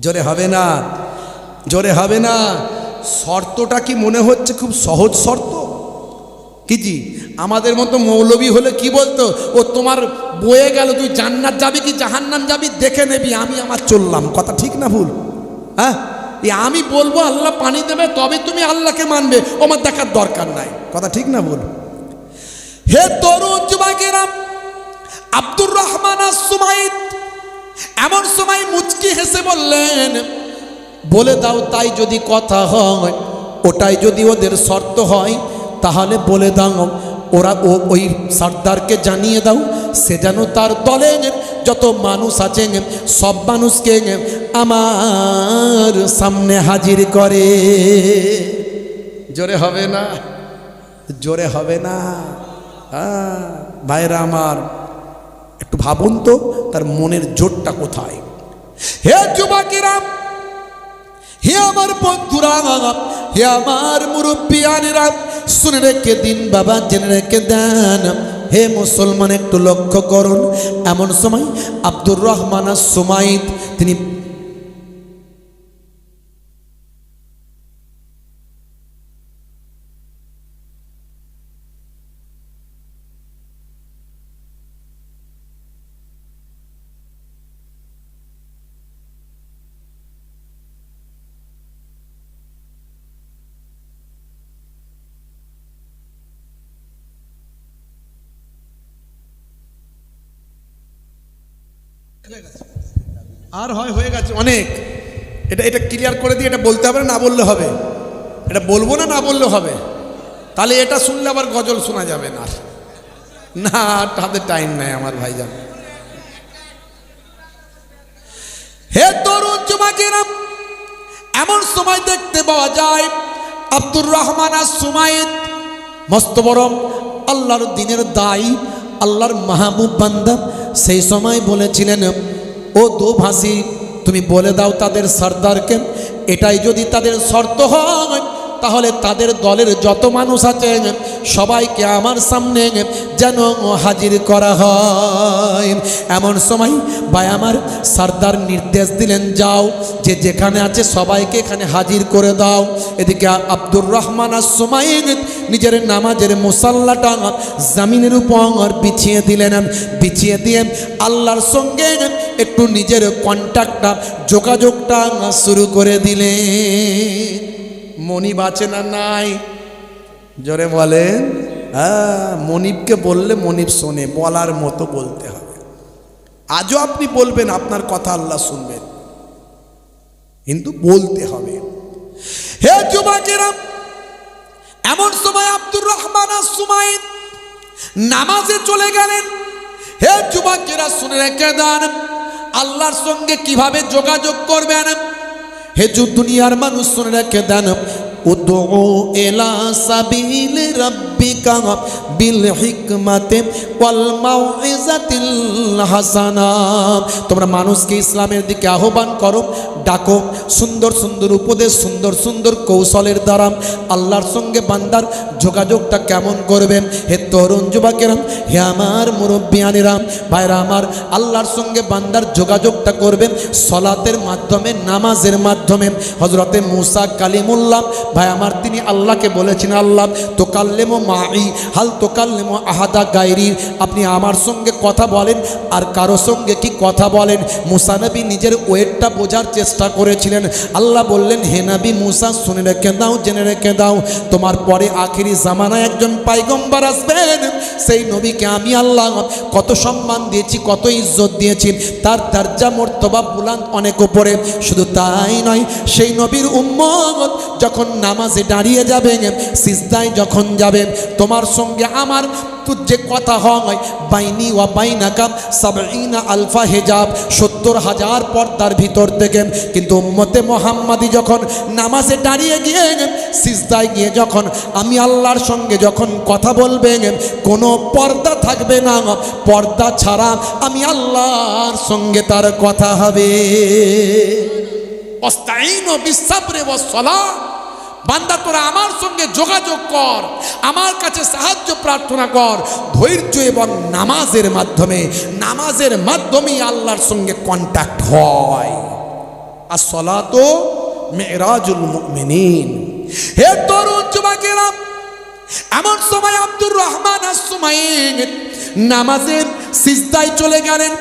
জোরে হবে না? জোরে হবে না? শর্তটা কি মনে হচ্ছে খুব সহজ শর্ত? কি জি আমাদের মতো মৌলবী হলে কি বলতো, ও তোমার বয়ে গেল, তুই জান্নাত যাবি কি জাহান্নাম যাবি দেখে নেবি, আমি আমার চললাম। কথা ঠিক না ভুল? হ্যাঁ, আমি বলবো আল্লাহ পানি দেবে তবে তুমি আল্লাহকে মানবে, আমার দেখার দরকার নাই। কথা ঠিক না ভুল? হে তরুণ যুবকেরা, আব্দুর রহমান আস-সুমাইত এমন সময় মুচকি হেসে বললেন, বলে দাও তাই যদি কথা হয়, ওটাই যদি ওদের শর্ত হয়, তাহলে বলে দাও ওরা ওই সর্দারকে জানিয়ে দাও, সে যেন তার দলের যত মানুষ আছে সব মানুষকে আমার সামনে হাজির করে। জোরে হবে না? জোরে হবে না? হ্যাঁ ভাইরা আমার, একটু ভাবুন তো তার মনের জোরটা কোথায়। হে যুবকেরা, হে আমার বন্ধুরা, হে আমার মুরব্বিয়ানেরা, শুনে রেখে দিন বাবা, জেনে রেখে দেন। হে মুসলমান, একটু লক্ষ্য করুন। এমন সময় আব্দুর রহমান আস-সুমাইত তিনি আর হয়ে গেছে অনেক। এটা ক্লিয়ার করে দিয়ে এটা বলতে হবে না বললে হবে? এটা বলবো না বললে হবে? তাহলে এটা শুনলে আবার গজল শোনা যাবে না। না, তাদের টাইম নাই আমার ভাইজান। হে তরুণ যুবকেরা, এমন সময় দেখতে পাওয়া যায় আব্দুর রহমান আস-সুমাইত মস্ত বড় আল্লাহর দ্বীনের দায়ী, আল্লাহর মাহবুব বান্দা, সেই সময় বলেছিলেন, ও দোভাষী, তুমি বলে দাও তাদের সর্দারকে, এটাই যদি তাদের শর্ত হয় তাহলে তাদের দলের যত মানুষ আছে সবাইকে আমার সামনে যেন হাজির করা হয়। এমন সময় ভাই আমার সর্দার নির্দেশ দিলেন, যাও যে যেখানে আছে সবাইকে এখানে হাজির করে দাও। এদিকে আব্দুর রহমান আস-সুমাইত নিজের নামাজের মুসাল্লাটা জমিনের উপর বিছিয়ে দিলেন। বিছিয়ে দিয়ে আল্লাহর সঙ্গে একটু নিজের কন্ট্যাক্টটা যোগাযোগটা শুরু করে দিলেন। মনিব আছে না নাই? জোরে বলেন। হ্যাঁ, মনিবকে বললে মনিব শোনে, বলার মতো বলতে হবে। আজও আপনি বলবেন, আপনার কথা আল্লাহ শুনবেন, কিন্তু বলতে হবে। হে যুবকেরা, এমন সময় আব্দুর রহমান আস-সুমাইত নামাজে চলে গেলেন। হে যুবকেরা, শুনে রেখে দেন আল্লাহর সঙ্গে কিভাবে যোগাযোগ করবেন। হে দুনিয়ার মানুষ শুনে রেখে দেন, উদউ ইলা সাবিল রাব্বিকা বিল হিকমাতি ওয়াল মাউইজাতিল হাসানা। তোমরা মানুষকে ইসলামের দিকে আহ্বান করো, ডাকো, সুন্দর সুন্দর উপদেশ, সুন্দর সুন্দর কৌশলের দ্বারা আল্লাহর সঙ্গে বান্দার যোগাযোগটা কেমন করবেন। হে তরুণ যুবকেরা, হে আমার মুরব্বিয়ানেরা, ভাইরা আমার, আল্লাহর সঙ্গে বান্দার যোগাযোগটা করবেন সলাতের মাধ্যমে, নামাজের মাধ্যমে। হযরতে মুসা কালিমুল্লাহ ভাই আমার, তিনি আল্লাহকে বলেছেন, আল্লাহ তুকাল্লিমু মাই হাল তুকাল্লিমু আহাদা গায়রি, আপনি আমার সঙ্গে কথা বলেন আর কারো সঙ্গে কি কথা বলেন। মুসা নবী নিজের ওয়েটটা বোঝার চেষ্টা করেছিলেন। আল্লাহ বললেন, হে নবী মুসা, শুনে রেখে দাও, জেনে রেখে দাও, তোমার পরে আখিরি জামানায় একজন পয়গম্বর আসবেন, সেই নবীকে আমি আল্লাহ কত সম্মান দিয়েছি, কত ইজ্জত দিয়েছি, তার দরজা মর্তবা বুলান্দ অনেক উপরে। শুধু তাই নয়, সেই নবীর উম্মত যখন নামাজে দাঁড়িয়ে যাবেন, সিজদায় যখন যাবেন, তোমার সঙ্গে আমার যে কথা হয়, বাইনি ওয়া বাইনাকা ৭০ আলফা হিজাব, ৭০,০০০ পর্দার ভিতর থেকে। কিন্তু উম্মতে মুহাম্মাদি যখন নামাজে দাঁড়িয়ে গিয়ে সিজদায় গিয়ে যখন আমি আল্লাহর সঙ্গে যখন কথা বলবেন, কোনো পর্দা থাকবে না, পর্দা ছাড়া আমি আল্লাহর সঙ্গে তার কথা হবে। ওয়াস্তাইনু বিসসাবরি ওয়াস-সালাহ, বান্দা তোরা আমার সঙ্গে যোগাযোগ কর, আমার কাছে সাহায্য প্রার্থনা কর, ধৈর্য এবং নামাজের মাধ্যমে, নামাজের মাধ্যমেই আল্লাহর সঙ্গে কন্ট্যাক্ট হয়। as-salatu মিরাজুল মুমিনিন। হে তরুণ যুবকেরা, এমন সময় আব্দুর রহমান আস-সুমাইন নামাজের সিজদায় চলে গেলেন।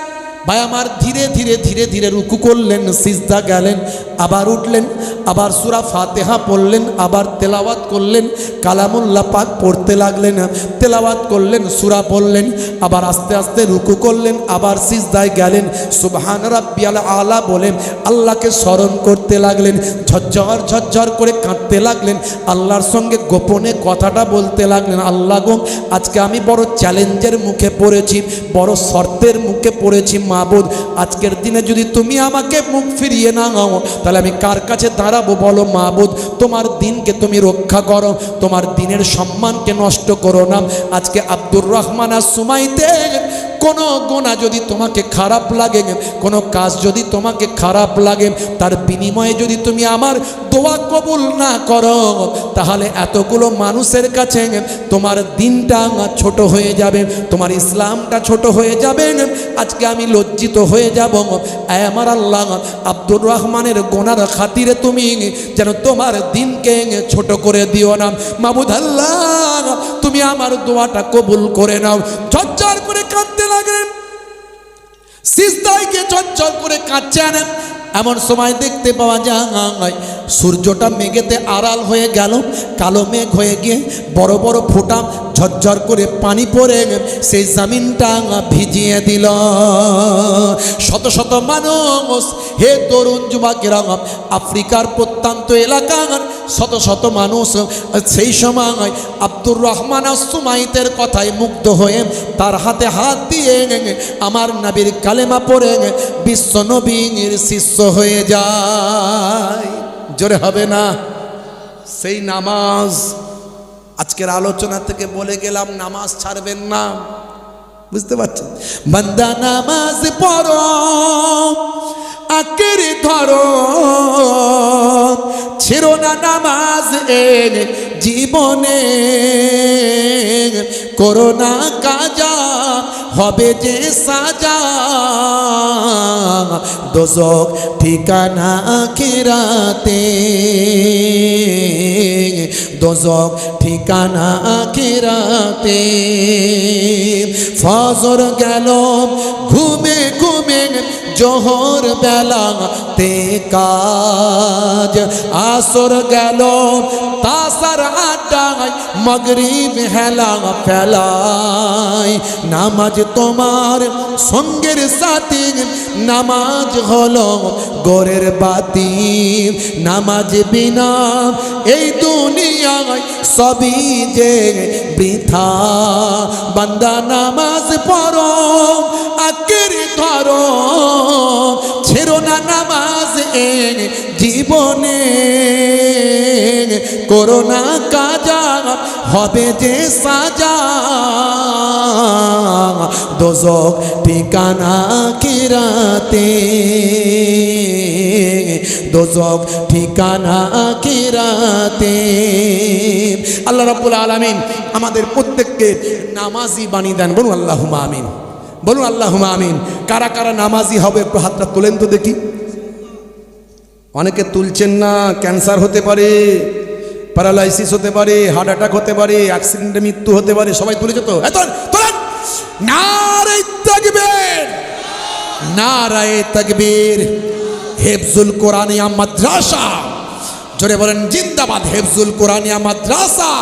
ভাই আমার, ধীরে ধীরে ধীরে ধীরে রুকু করলেন, সিজদা গেলেন, আবার উঠলেন, আবার সূরা ফাতিহা পড়লেন, আবার তেলাওয়াত করলেন, কালামুল্লাহ পাক পড়তে লাগলেন, তেলাওয়াত করলেন, সূরা পড়লেন, আবার আস্তে আস্তে রুকু করলেন, আবার সিজদায় গেলেন, সুবহান রাব্বিয়াল আলা বলেন আল্লাহকে স্মরণ করতে লাগলেন, ঝরঝর ঝরঝর করে কাঁদতে লাগলেন, আল্লাহর সঙ্গে গোপনে কথাটা বলতে লাগলেন, আল্লাহ গো, আজকে আমি বড় চ্যালেঞ্জের মুখে পড়েছি, বড় শর্তের মুখে পড়েছি মাবুদ, আজকের দিনে যদি তুমি আমাকে মুখ ফিরিয়ে না নাও, তাহলে আমি কার কাছে দাঁড়াবো বলো মাবুদ। তোমার দিনকে তুমি রক্ষা করো, তোমার দিনের সম্মানকে নষ্ট করো না। আজকে আব্দুর রহমান আস-সুমাইতে কোনো গুনাহ যদি তোমাকে খারাপ লাগে, কোনো কাজ যদি তোমাকে খারাপ লাগে, তার বিনিময়ে যদি তুমি আমার দোয়া কবুল না করো, তাহলে এতগুলো মানুষের কাছে তোমার দিনটা ছোট হয়ে যাবে, তোমার ইসলামটা ছোট হয়ে যাবে। আজকে আমি লজ্জিত হয়ে যাব। আমার আল্লাহ, আব্দুর রহমানের গোনার খাতিরে তুমি যেন তোমার দিনকে ছোট করে দিও না মাবুদ। আল্লাহ, তুমি আমার দোয়াটা কবুল করে নাও। ঝরঝর করে কাঁদতে লাগলেন, সিজদায় গিয়ে ঝরঝর করে কাঁদছেন। এমন সময় দেখতে পাওয়া যায় সূর্যটা মেঘেতে আড়াল হয়ে গেল, কালো মেঘ হয়ে গিয়ে বড় বড় ফোঁটা ঝরঝর করে পানি পড়ে সেই জমিনটা ভিজিয়ে দিল। শত শত মানুষ, হে তরুণ যুবকেরা, আফ্রিকার প্রত্যন্ত এলাকার শত শত মানুষ সেই সময় আব্দুর রহমান আস-সুমাইতের কথায় মুগ্ধ হয়ে তার হাতে হাত দিয়ে আমার নবীর কালেমা পড়ে বিশ্ব নবীর শিষ্য হয়ে যায়। জোরে হবে না? সেই নামাজ, আজকের আলোচনা থেকে বলে গেলাম, নামাজ ছাড়বেন না, বুঝতে পারছেন? বান্দা নামাজ পড়ো, আঁকড়ে ধরো, ছেড়ো না নামাজ জীবনে, করো না কাজা, হবে যে সাজা, দোজখ ঠিকানা আখিরাতে, দোজখ ঠিকানা আখিরাতে। ফজর গেল ঘুমে ঘুমে, জোহর বেলাতে কাজ, আসর গেল তাসার আড্ডায়, মাগরিব হেলা ফেলায়। নামাজ তোমার সঙ্গের সাথী, নামাজ হলো গোরের বাতি, নামাজ বিনা এই দুনিয়ায় সবই যে বৃথা। বান্দা নামাজ পড়ো, আঁকড়ে ধরো, ছেড়ো না নামাজ জীবনে, করোনা কাজা হবে যে সাজা, দোজখ ঠিকানা আখিরাতে, দোজখ ঠিকানা আখিরাতে। আল্লাহ রাব্বুল আলামিন আমাদের প্রত্যেককে নামাজি বানিয়ে দেন। বলুন আল্লাহুম্মা আমিন, বলুন আল্লাহুম্মা আমিন। কারা কারা নামাজি হবে একটু হাতটা তোলেন তো দেখি। অনেকে তুলছেন না, ক্যান্সার হতে পারে, প্যারালাইসিস হতে পারে, হার্ট অ্যাটাক হতে পারে, অ্যাক্সিডেন্টে মৃত্যু হতে পারে। সবাই তুলেছে তো? তোলেন। নারে তাকবীর, নারে তাকবীর। হেফজুল কোরআনিয়া মাদ্রাসা, জোরে বলেন জিন্দাবাদ। হেফজুল কোরআনিয়া মাদ্রাসা,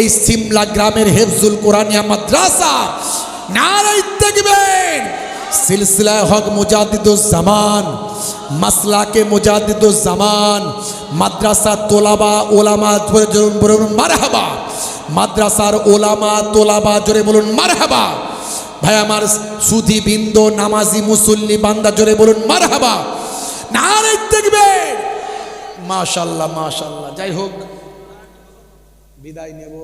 এই সিমলা গ্রামের হেফজুল কোরআনিয়া মাদ্রাসা, নারে তাকবীর। সিলসিলা হক মুজাদ্দিদুজ জামান, মাসলাকে মুজাদ্দিদুজ জামান, মাদ্রাসা তোলাবা ওলামা, জোরে বলুন মারহাবা। মাদ্রাসার ওলামা তোলাবা, জোরে বলুন মারহাবা। ভাই আমার সুধী বৃন্দ, নামাজি মুসল্লি বান্দা, জোরে বলুন মারহাবা। নারে তাকবীর। মাশাআল্লাহ মাশাআল্লাহ। যাই হোক, বিদায় নেব।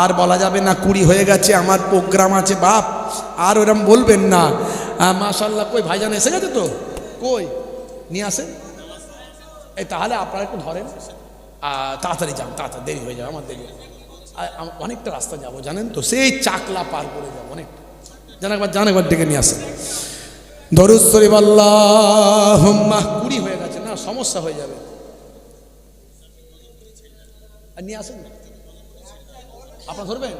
আর বলা যাবে না 20 হয়ে গেছে, আমার প্রোগ্রাম আছে বাপ, আর ওরম বলবেন না। মাশাআল্লাহ। কই ভাইজান এসে গেছে তো? কই নিয়ে আসেন। এই তাহলে আপনারা একটু ধরেন, তাড়াতাড়ি যান, তাড়াতাড়ি, দেরি হয়ে যাবে, আমার দেরি। অনেকটা রাস্তা যাবো জানেন তো, সেই চাকলা পার করে যাবো অনেকটা। জান একবার ডেকে নিয়ে আসেন। দরুদ শরীফ আল্লাহুম্মা। 20 হয়ে গেছে না, সমস্যা হয়ে যাবে। আর নিয়ে আসেন। আপনারা ধরবেন,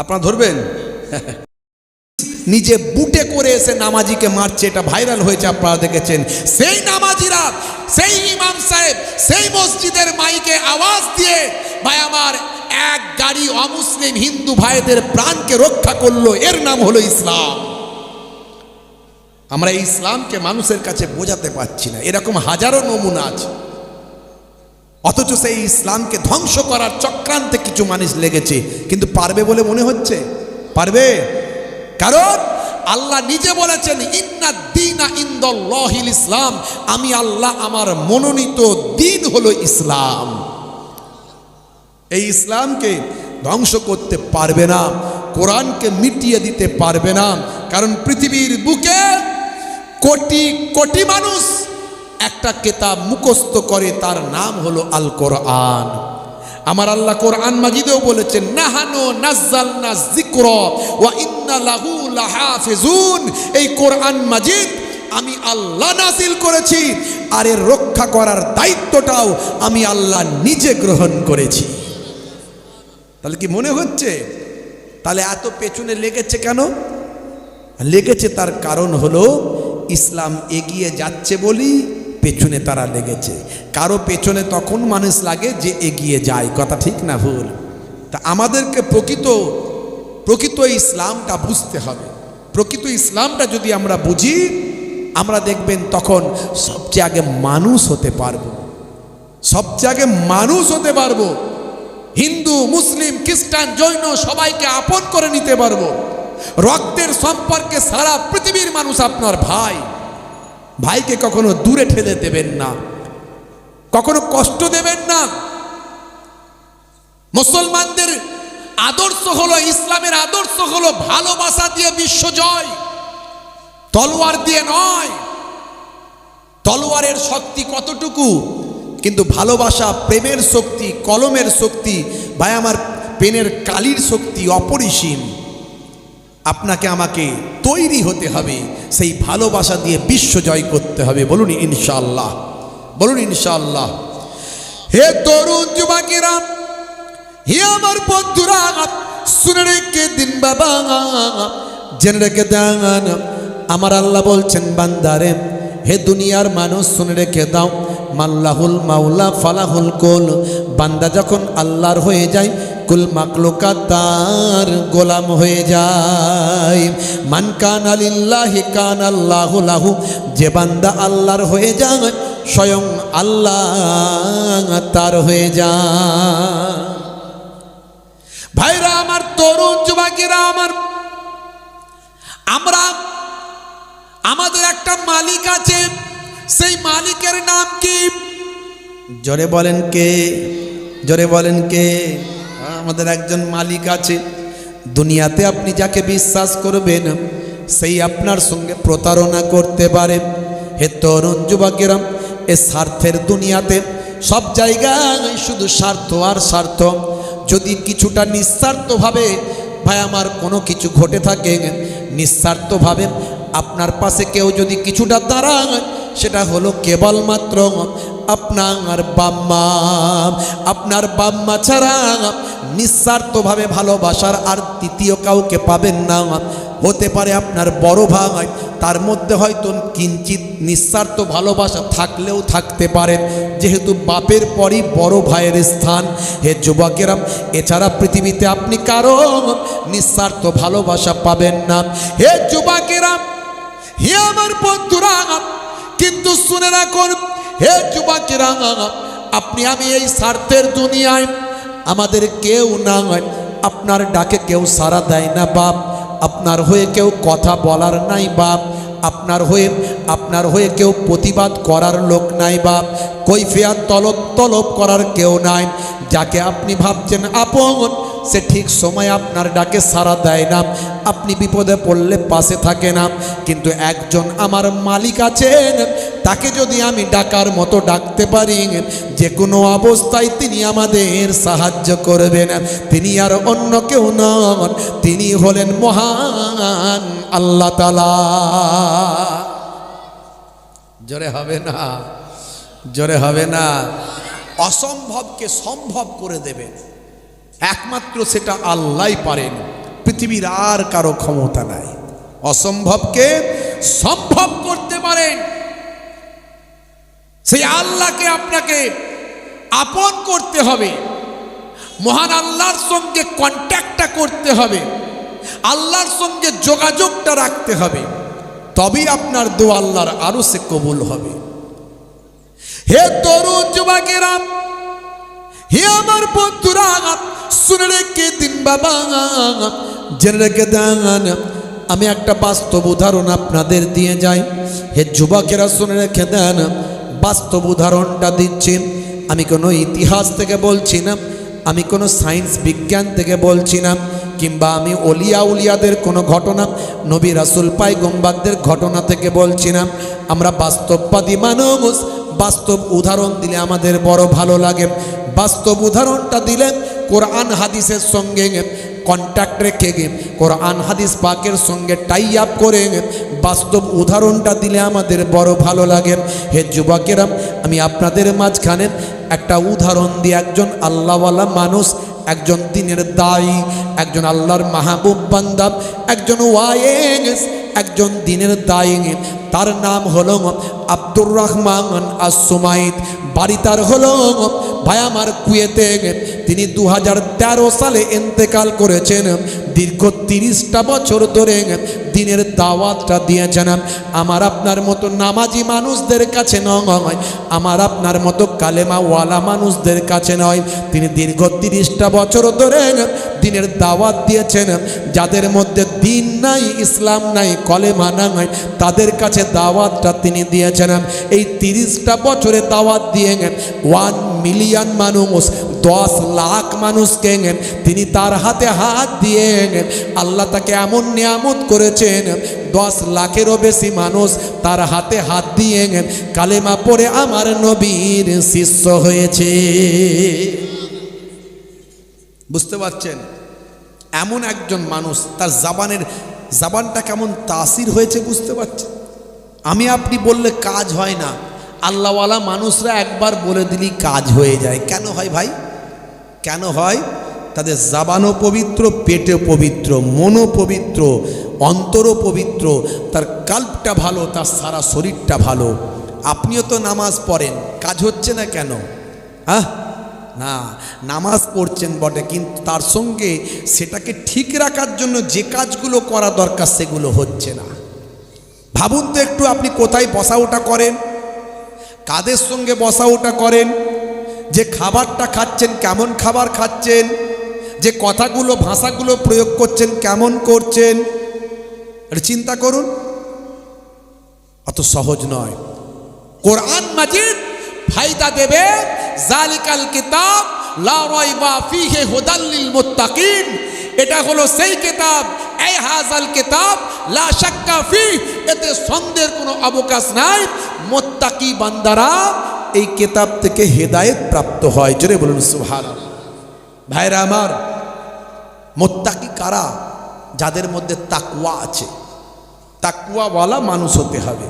আপনারা ধরবেন। নিজে বুটে করে এসে নামাজিকে মারছে, এটা ভাইরাল হয়েছে, আপনারা দেখেছেন। সেই নামাজিরা, সেই ইমাম সাহেব, সেই মসজিদের মাইকে আওয়াজ দিয়ে ভাই আমার এক গাড়ি অমুসলিম হিন্দু ভাইদের প্রাণকে রক্ষা করলো। এর নাম হলো ইসলাম। আমরা এই ইসলামকে মানুষের কাছে বোঝাতে পারছি না, এরকম হাজারো নমুনা আছে। অথচ সেই ইসলামকে ধ্বংস করার চক্রান্তে কিছু মানুষ লেগেছে, কিন্তু পারবে বলে মনে হচ্ছে? পারবে? কারণ আল্লাহ নিজে বলেছেন ইন্নাদ দীনা ইনদাল্লাহিল ইসলাম, আমি আল্লাহ আমার মনোনীত দিন হলো ইসলাম। এই ইসলামকে ধ্বংস করতে পারবে না, কোরআনকে মিটিয়ে দিতে পারবে না। কারণ পৃথিবীর বুকে কোটি কোটি মানুষ একটা কিতাব মুখস্থ করে, তার নাম হলো আল কোরআন। আমার আল্লাহ কোরআন মাজিদেও বলেছেন নাহানু নাযালনা যিকরা ওয়া ইন্না লাহু লাহাফিজুন। এই কোরআন মাজিদ আমি আল্লাহ নাজিল করেছি, আর এর রক্ষা করার দায়িত্বটাও আমি আল্লাহ নিজে গ্রহণ করেছি। তাহলে কি মনে হচ্ছে? তাহলে এত পেছনে লেগেছে কেন? লেগেছে তার কারণ হলো ইসলাম এগিয়ে যাচ্ছে বলি পেছনে তারা লেগেছে। কারো পেছনে তখন মানুষ লাগে যে এগিয়ে যায়, কথা ঠিক না ভুল? তা আমাদেরকে প্রকৃত ইসলামটা বুঝতে হবে। প্রকৃত ইসলামটা যদি আমরা বুঝি, আমরা দেখবেন তখন সবচেয়ে আগে মানুষ হতে পারবো, সবচেয়ে আগে মানুষ হতে পারবো। হিন্দু, মুসলিম, খ্রিস্টান, জৈন সবাইকে আপন করে নিতে পারবো। রক্তের সম্পর্কে সারা পৃথিবীর মানুষ আপনার ভাই। ভাইকে কখনো দূরে ঠেলে দেবেন না, কখনো কষ্ট দেবেন না। মুসলমানদের আদর্শ হলো, ইসলামের আদর্শ হলো ভালোবাসা দিয়ে বিশ্ব জয়, তলোয়ার দিয়ে নয়। তলোয়ারের শক্তি কতটুকু, কিন্তু ভালোবাসা, প্রেমের শক্তি, কলমের শক্তি, ভাই আমার পেনের কালির শক্তি অপরিসীম। আপনাকে আমাকে তৈরি হতে হবে, সেই ভালোবাসা দিয়ে বিশ্ব জয় করতে হবে। বলুন ইনশাআল্লাহ, বলুন ইনশাআল্লাহ। হে তরুণ যুবকেরা, হে আমার বন্ধুরা, শুনে রেখে দিন বাবা, জেনে রেখে দেন। আমার আল্লাহ বলছেন বান্দারে, হে দুনিয়ার মানুষ শুনে রেখে দাও, মাল্লাহুল মাওলা ফালাহুল কুল। বান্দা যখন আল্লাহর হয়ে যায়, কুল মাকলুকাত তার গোলাম হয়ে যায়। মান কানা লিল্লাহি কানা আল্লাহু লাহু। যে বান্দা আল্লাহর হয়ে যায়, স্বয়ং আল্লাহ তার হয়ে যায়। ভাইরা আমার, তরুণ যুবকেরা আমার, আমাদের একটা মালিক আছে, সেই মালিকের নাম কি? জোরে বলেন কে? জোরে বলেন কে? আমাদের একজন মালিক আছে, দুনিয়াতে আপনি যাকে বিশ্বাস করবেন সেই আপনার সঙ্গে প্রতারণা করতে পারে। হে তরুণ যুবকেরা, এ স্বার্থের দুনিয়াতে সব জায়গায় শুধু স্বার্থ আর স্বার্থ। যদি কিছুটা নিঃস্বার্থভাবে ভাই আমার কোনো কিছু ঘটে থাকে, নিঃস্বার্থভাবে আপনার পাশে কেউ যদি কিছুটা দাঁড়ায়, সেটা হলো কেবলমাত্র আপনার বাম্মা। আপনার বাম্মা ছাড়া নিঃস্বার্থভাবে ভালোবাসার আর তৃতীয় কাউকে পাবেন না। হতে পারে আপনার বড় ভাই, তার মধ্যে হয়তো কিঞ্চিত নিঃস্বার্থ ভালোবাসা থাকলেও থাকতে পারে, যেহেতু বাপের পরই বড় ভাইয়ের স্থান। হে যুবকেরা, এছাড়া পৃথিবীতে আপনি কারো নিঃস্বার্থ ভালোবাসা পাবেন না। হে যুবকেরা, হে আমার বন্ধুরা, কিন্তু শুনে রাখুন, হে যুবকেরা, আপনি আমি এই স্বার্থের দুনিয়ায় আমাদের কেউ না হয়, আপনার ডাকে কেউ সাড়া দেয় না বাপ, আপনার হয়ে কেউ কথা বলার নাই বাপ, আপনার হয়ে কেউ প্রতিবাদ করার লোক নাই বাপ, কৈফিয়ত তলব করার কেউ নাই। যাকে আপনি ভাবছেন আপন, সে ঠিক সময় আপনার ডাকে সাড়া দেয় না, আপনি বিপদে পড়লে পাশে থাকে না। কিন্তু একজন আমার মালিক আছেন, তাকে যদি আমি ডাকার মতো ডাকতে পারি, যে কোনো অবস্থায় তিনি আমাদের সাহায্য করবেন। তিনি আর অন্য কেউ নন, তিনি হলেন মহান আল্লাহ তাআলা। জোরে হবে না? জোরে হবে না? অসম্ভবকে সম্ভব করে দেবেন, একমাত্র সেটা আল্লাহই পারেন, পৃথিবীর আর কারো ক্ষমতা নাই। অসম্ভবকে সম্ভব করতে পারেন সেই আল্লাহকে আপনাকে আপন করতে হবে, মহান আল্লাহর সঙ্গে কন্ট্যাক্টটা করতে হবে, আল্লাহর সঙ্গে যোগাযোগটা রাখতে হবে, তবেই আপনার দোয়া আল্লাহর আরো সে কবুল হবে। হে তরুণ যুবকেরা, হে আমার বন্ধুরা, শুনে রেখে দিন বাবা, জেনে রেখে দেন। আমি একটা বাস্তব উদাহরণ আপনাদের দিয়ে যাই। হে যুবকেরা শুনে রেখে দেন, বাস্তব উদাহরণটা দিচ্ছি। আমি কোনো ইতিহাস থেকে বলছি না, আমি কোনো সায়েন্স বিজ্ঞান থেকে বলছি না, কিংবা আমি অলিয়া উলিয়াদের কোনো ঘটনা, নবী রাসূল পয়গম্বরদের ঘটনা থেকে বলছি না। আমরা বাস্তববাদী মানুষ, বাস্তব উদাহরণ দিলে আমাদের বড় ভালো লাগে। বাস্তব উদাহরণটা দিলে কোরআন হাদিসের সঙ্গে কন্ট্যাক্ট রেখে কোরআন হাদিস পাকের সঙ্গে টাই আপ করে বাস্তব উদাহরণটা দিলে আমাদের বড় ভালো লাগে। হে যুবকেরা, আমি আপনাদের মাঝখানে একটা উদাহরণ দিই। একজন আল্লাহওয়ালা মানুষ, একজন দ্বীনের দায়ী, একজন আল্লাহর মাহবুব বান্দা, একজন ওয়াইজ, একজন দ্বীনের দায়ী। তার নাম হলো আব্দুর রহমান আস-সুমাইত। বাড়ি তার হলো ভাই আমার কুয়েতে। তিনি 2013 সালে ইন্তেকাল করেছেন। দীর্ঘ 30টা বছর ধরে দ্বীনের দাওয়াতটা দিয়েছেন। আমার আপনার মতো নামাজি মানুষদের কাছে নয়, আমার আপনার মতো কালেমাওয়ালা মানুষদের কাছে নয়। তিনি দীর্ঘ 30টা বছর ধরে দ্বীনের দাওয়াত দিয়েছেন। যাদের মধ্যে দ্বীন নাই, ইসলাম নাই, কলেমা নাই, তাদের কাছে দাওয়াতটা তিনি দিয়েছেন। এই 30টা বছরে দাওয়াত দিয়ে 1 মিলিয়ন মানুষ, 10 লাখ মানুষকে তিনি তার হাতে হাত দিয়ে, আল্লাহ তাকে এমন নিয়ামত করেছেন, 10 লাখেরও বেশি মানুষ তার হাতে হাত দিয়ে কালেমা পড়ে আমার নবীর শিষ্য হয়েছে। বুঝতে পারছেন? এমন একজন মানুষ, তার জবানটা কেমন তাসির হয়েছে বুঝতে পারছেন? আমি আপনি বললে কাজ হয় না, আল্লাহওয়ালা মানুষরা একবার বলে দিলি কাজ হয়ে যায়। কেন হয় ভাই? কেন হয়? তাদের জবানও পবিত্র, পেটও পবিত্র, মনও পবিত্র, অন্তরও পবিত্র, তার কাল্পটা ভালো, তার সারা শরীরটা ভালো। আপনিও তো নামাজ পড়েন, কাজ হচ্ছে না কেন? না, নামাজ পড়ছেন বটে, কিন্তু তার সঙ্গে সেটাকে ঠিক রাখার জন্য যে কাজগুলো করা দরকার সেগুলো হচ্ছে না। ভাবুন তো একটু, আপনি কোথায় বসা ওঠা করেন, কাদের সঙ্গে বসা ওঠা করেন, যে খাবারটা খাচ্ছেন কেমন খাবার খাচ্ছেন, যে কথাগুলো ভাষাগুলো প্রয়োগ করছেন কেমন করছেন, এটা চিন্তা করুন। অত সহজ নয়। কোরআন মাজিদ ফায়দা দেবে। জালিকাল কিতাব লা রাইবা ফীহি হুদাল লিল মুত্তাকিন, এটা হলো সেই কিতাব, এই হাযাল কিতাব লা শাক্কা ফীহি, এতে সন্দেহের কোনো অবকাশ নাই। মুত্তাকি বান্দারা এই কিতাব থেকে হেদায়েত প্রাপ্ত হয়। জোরে বলুন সুবহানাল্লাহ। ভাইরা আমার, মুত্তাকি কারা? যাদের মধ্যে তাকওয়া আছে। তাকওয়াওয়ালা মানুষ হতে হবে,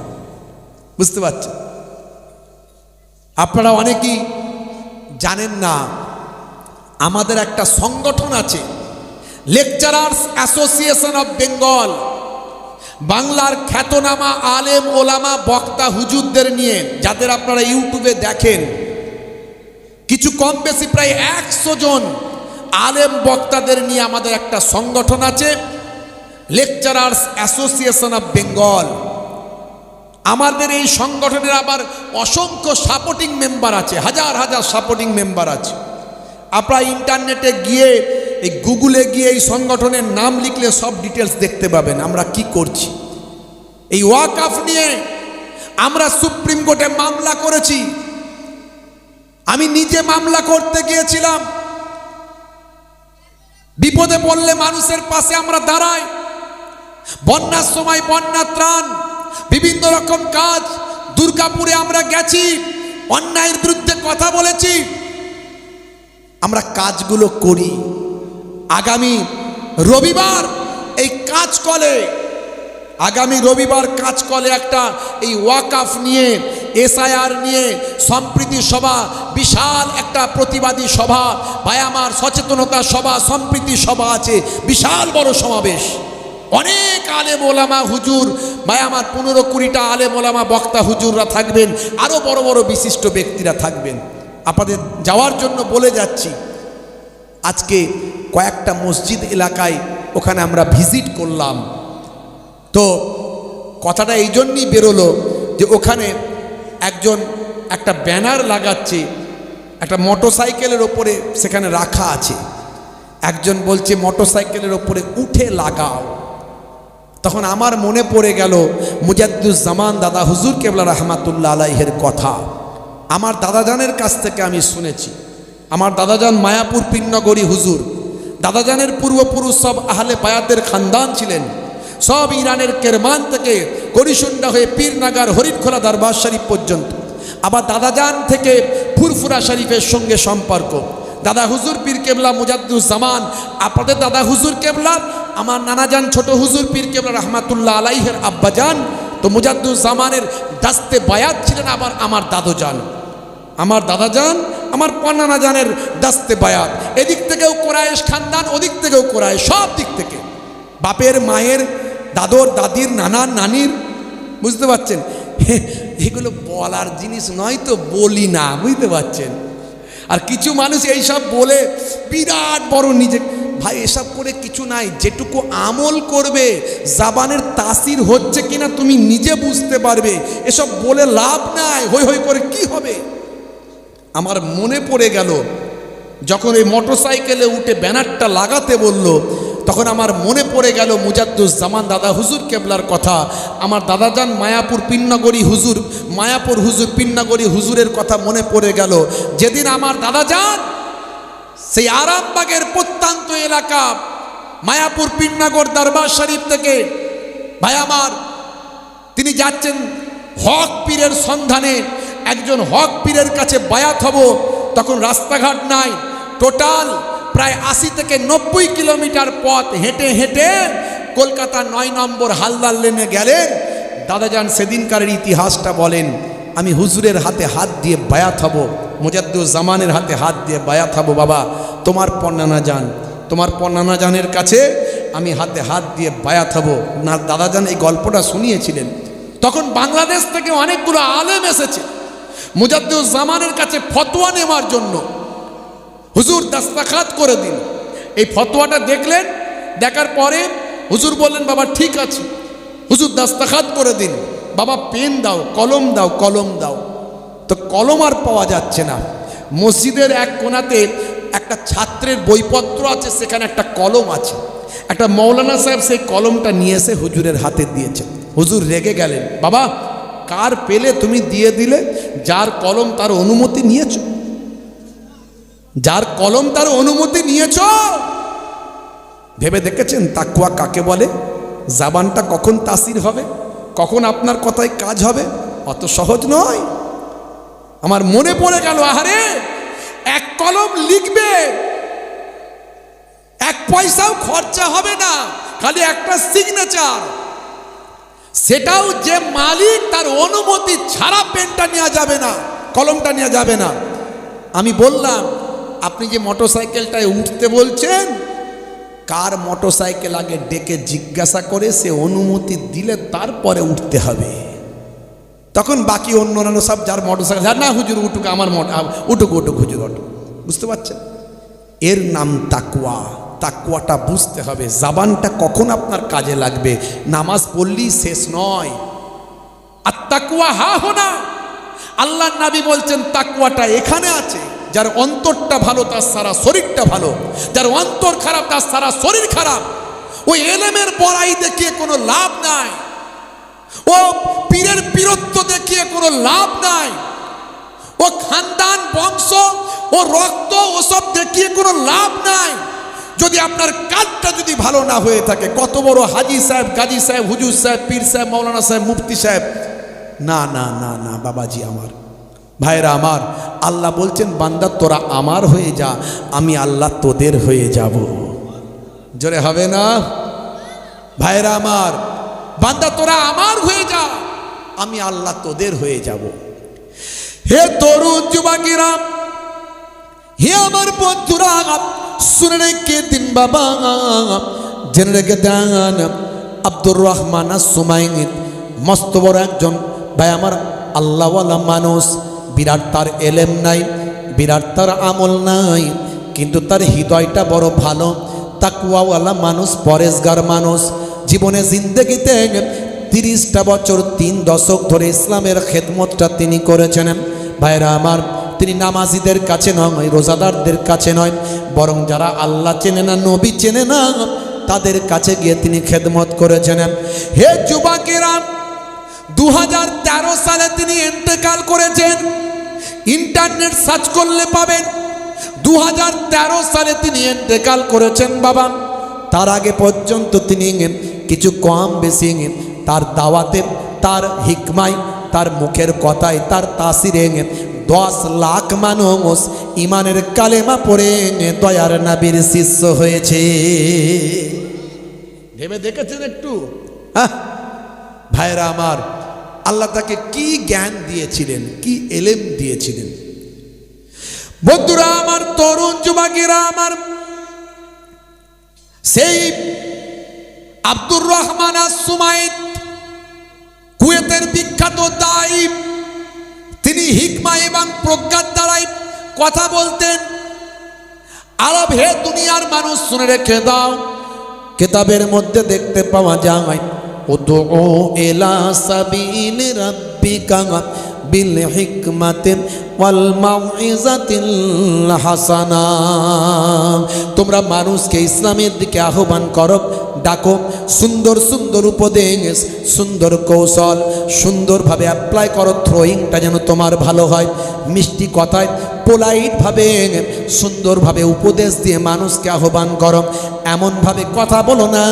বুঝতে পারছেন? আপনারা অনেকেই জানেন না, আমাদের একটা সংগঠন আছে, লেকচারার্স অ্যাসোসিয়েশন অফ বেঙ্গল। বাংলার খ্যাতনামা আলেম ওলামা বক্তা হুজুরদের নিয়ে, যাদের আপনারা ইউটিউবে দেখেন, কিছু কম বেশি প্রায় 100 জন আলেম বক্তাদের নিয়ে আমাদের একটা সংগঠন আছে, লেকচারার্স অ্যাসোসিয়েশন অফ বেঙ্গল। আমাদের এই সংগঠনের আবার অসংখ্য সাপোর্টিং মেম্বার আছে, হাজার হাজার সাপোর্টিং মেম্বার আছে। আপনারা ইন্টারনেটে গিয়ে, এই গুগলে গিয়ে এই সংগঠনের নাম লিখলে সব ডিটেলস দেখতে পাবেন আমরা কি করছি। এই ওয়াকফ নিয়ে আমরা সুপ্রিম কোর্টে মামলা করেছি। আমি নিজে মামলা করতে গিয়েছিলাম। বিপদে পড়লে মানুষের পাশে আমরা দাঁড়াই। বন্যার সময় বন্যা ত্রাণ, বিভিন্ন রকম কাজ, দুর্গাপুরে আমরা গেছি, অন্যায়ের বিরুদ্ধে কথা বলেছি। আমরা কাজগুলো করি। আগামী রবিবার এই কাজকলে, আগামী রবিবার কাজকলে একটা এই ওয়াকফ নিয়ে, এসআইআর নিয়ে সম্প্রীতি সভা, বিশাল একটা প্রতিবাদী সভা, ভাই আমার সচেতনতা সভা, সম্প্রীতি সভা আছে, বিশাল বড় সমাবেশ। অনেক আলেম ওলামা হুজুর, ভাই আমার 15-20টা আলেম ওলামা বক্তা হুজুররা থাকবেন, আরও বড় বড় বিশিষ্ট ব্যক্তিরা থাকবেন। আপনাদের যাওয়ার জন্য বলে যাচ্ছি। আজকে কয়েকটা মসজিদ এলাকায় ওখানে আমরা ভিজিট করলাম। তো কথাটা এই জন্যই বেরোলো যে ওখানে একজন একটা ব্যানার লাগাচ্ছে, একটা মোটরসাইকেলের ওপরে সেখানে রাখা আছে। একজন বলছে মোটরসাইকেলের ওপরে উঠে লাগাও। তখন আমার মনে পড়ে গেল মুজাদ্দুজ্জামান দাদা হুজুর কেবলা রহমাতুল্লাহ আলাইহের কথা। আমার দাদাজানের কাছ থেকে আমি শুনেছি। আমার দাদাজান মায়াপুর পীরনগরী হুজুর, দাদাজানের পূর্বপুরুষ সব আহলে বায়াতের খানদান ছিলেন, সব ইরানের কেরমান থেকে গরিশুন্ডা হয়ে পীরনাগার হরিণখোলা দরবার শরীফ পর্যন্ত। আবার দাদাজান থেকে ফুরফুরা শরীফের সঙ্গে সম্পর্ক। দাদা হুজুর পীর কেবলা মুজাদ্দুজ্জামান, আপনাদের দাদা হুজুর কেবলা আমার নানাজান ছোট হুজুর পীর কেবলা রহমাতুল্লাহ আলাইহের আব্বাজান। তো মুজাদ্দুজ্জামানের দাস্তে বায়াত ছিলেন আবার আমার দাদুজান, আমার দাদাজান, আমার নানাজানের দাস্তে বায়াত। এদিক থেকেও কোরাইশ খানদান, ওদিক থেকেও কোরাইশ, সব দিক থেকে, বাপের মায়ের দাদর দাদির নানার নানির, বুঝতে পারছেন? এগুলো বলার জিনিস নয়, তো বলি না, বুঝতে পারছেন? আর কিছু মানুষ এইসব বলে বিরাট বড় নিজে, ভাই এসব করে কিছু নাই। যেটুকু আমল করবে, জাবানের তাসির হচ্ছে কিনা তুমি নিজে বুঝতে পারবে। এসব বলে লাভ নাই, হই হই করে কি হবে। আমার মনে পড়ে গেল যখন এই মোটরসাইকেলে উঠে ব্যানারটা লাগাতে বলল, তখন আমার মনে পড়ে গেল মুজাদ্দুজ্জামান দাদা হুজুর কেবলার কথা। আমার দাদাজান মায়াপুর পীরনগরী হুজুর, মায়াপুর হুজুর পীরনগরী হুজুরের কথা মনে পড়ে গেল। যেদিন আমার দাদাজান সেই আরামবাগের প্রত্যন্ত এলাকা মায়াপুর পীরনগর দরবার শরীফ থেকে, ভাই আমার তিনি যাচ্ছেন হক পীরের সন্ধানে, একজন হক পীরের কাছে বায়াত হব। তখন রাস্তাঘাট নাই, টোটাল প্রায় 80 থেকে 90 কিলোমিটার পথ হেঁটে হেঁটে কলকাতা 9 নম্বর হালদার লেনে গেলেন। দাদাজান সেদিনকারের ইতিহাসটা বলেন, আমি হুজুরের হাতে হাত দিয়ে বায়াত হব, মুজাদ্দুজ্জামানের হাতে হাত দিয়ে বায়াত হব। বাবা তোমার পর্নানা যান, তোমার পর্নানা জানের কাছে আমি হাতে হাত দিয়ে বায়াত হব। না, দাদাজান এই গল্পটা শুনিয়েছিলেন। তখন বাংলাদেশ থেকে অনেকগুলো আলেম এসেছে মুজাদ্দুজ্জামানের কাছে ফতোয়া নেওয়ার জন্য। হুজুর দস্তখত করে দিন। এই ফতোয়াটা দেখলেন, দেখার পরে হুজুর বললেন, বাবা ঠিক আছে। হুজুর দস্তখত করে দিন। বাবা পেন দাও, কলম দাও, কলম দাও। তো কলম আর পাওয়া যাচ্ছে না। মসজিদের এক কোণাতে একটা ছাত্রের বইপত্র আছে, সেখানে একটা কলম আছে। একটা মৌলানা সাহেব সেই কলমটা নিয়ে এসে হুজুরের হাতে দিয়েছে। হুজুর রেগে গেলেন, বাবা কার পেলে তুমি দিয়ে দিলে? যার কলম তার অনুমতি নিয়েছ, যার কলম তার অনুমতি নিয়েছ। ভেবে দেখেছেন তাকওয়া কাকে বলে? জাবানটা কখন তাসির হবে, কখন আপনার কথায় কাজ হবে? অত সহজ নয়। আমার মনে পড়ে গেল, আহারে এক কলম লিখবে, এক পয়সাও খরচা হবে না, খালি একটা সিগনেচার, সেটাও যে মালিক তার অনুমতি ছাড়া পেনটা নেওয়া যাবে না, কলমটা নেওয়া যাবে না। আমি বললাম আপনি যে মোটরসাইকেলটায় উঠতে বলছেন, কার মোটরসাইকেল আগে ডেকে জিজ্ঞাসা করে সে অনুমতি দিলে তারপরে উঠতে হবে, তখন বাকি অন্যান্য সব যার মোটরসাইকেল, না হুজুর উঠুক, আমার উঠুক উঠুক হুজুর উঠুক। বুঝতে পারছেন? এর নাম তাকওয়া। তাকওয়াটা বুঝতে হবে, জাবানটা কখন আপনার কাজে লাগবে। নামাজ পড়লেই শেষ নয়। আর তাকওয়া হা হোনা, আল্লাহর নবী বলছেন তাকওয়াটা এখানে আছে, যার অন্তরটা ভালো তার সারা শরীরটা ভালো, যার অন্তর খারাপ তার সারা শরীর খারাপ। ওই এলেমের বড়াই দেখিয়ে কোনো লাভ নাই, ও পীরের পীরত্ব দেখিয়ে কোনো লাভ নাই, ও খানদান বংশ ও রক্ত ওসব দেখিয়ে কোনো লাভ নাই। যদি আপনার কাজটা যদি ভালো না হয়ে থাকে, কত বড় হাজি সাহেব, গাজী সাহেব, হুজুর সাহেব, পীর সাহেব, মৌলানা সাহেব, মুফতি সাহেব, না না না না বাবাজি আমার, ভাইরা আমার, আল্লাহ বলছেন বান্দা তোরা আমার হয়ে যা, আমি আল্লাহ তোদের হয়ে যাব। জোরে হবে না? ভাইরা আমার, বান্দা তোরা আমার হয়ে যা, আমি আল্লাহ তোদের হয়ে যাব। হে তরুণ যুবকেরা, হে আমার বন্ধুরা, শুনে রেখে দিন বাবা, জেনে রেখে দেন, আব্দুর রহমান সুমাইত মস্ত বড় একজন ভাই আমার, আল্লাহওয়ালা মানুষ। বিরাট তার এলেম নাই, বিরাট তার আমল নাই, কিন্তু তার হৃদয়টা বড় ভালো। তাকওয়াওয়ালা মানুষ, পরেশগার মানুষ। জীবনে জিন্দেগিতে 30টা বছর 3 দশক ধরে ইসলামের খেদমতটা তিনি করেছেন। ভাইরা আমার, তিনি নামাজিদের কাছে নয়, রোজাদারদের কাছে নয়, বরং যারা আল্লাহ চেনে না, নবী চেনে না, তাদের কাছে গিয়ে তিনি খেদমত করেছেন। হে যুবকেরা, 2013 সালে তিনি ইন্তেকাল করেছেন। ইন্টারনেট সার্চ করলে পাবেন 2013 সালে তিনি ইন্তেকাল করেছেন বাবা। তার আগে পর্যন্ত তিনি কিছু কম বেশি তার দাওয়াতে, তার হিকমায়, তার মুখের কথায়, তার তাসিরে 10 লাখ মানুষ ইমানের কালেমা পড়ে দয়ার নবীর শিষ্য হয়েছে। ভেবে দেখেছেন একটু? ভাইরা আমার, আল্লাহ তাকে কি জ্ঞান দিয়েছিলেন, কি এলেম দিয়েছিলেন। বন্ধুরা আমার, তরুণ যুবকেরা আমার, সেই আব্দুর রহমান সুমাইত, কুয়েতের বিখ্যাত দায়ী, তিনি হিকমা এবং প্রজ্ঞার দ্বারাই কথা বলতেন। আরব হে দুনিয়ার মানুষ শুনে রেখে দাও, কিতাবের মধ্যে দেখতে পাওয়া যায়, উদউ ইলা সাবিল রাব্বিকা বিল হিকমাতি ওয়াল মাউইজাতিল হাসানা। তোমরা মানুষকে ইসলামের দিকে আহ্বান করো, ডাকো, সুন্দর সুন্দর উপদেশ, সুন্দর কৌশল, সুন্দরভাবে অ্যাপ্লাই করো। থ্রোয়িংটা যেন তোমার ভালো হয়, মিষ্টি কথায়, পোলাইটভাবে, সুন্দরভাবে উপদেশ দিয়ে মানুষকে আহ্বান করো। এমনভাবে কথা বলো না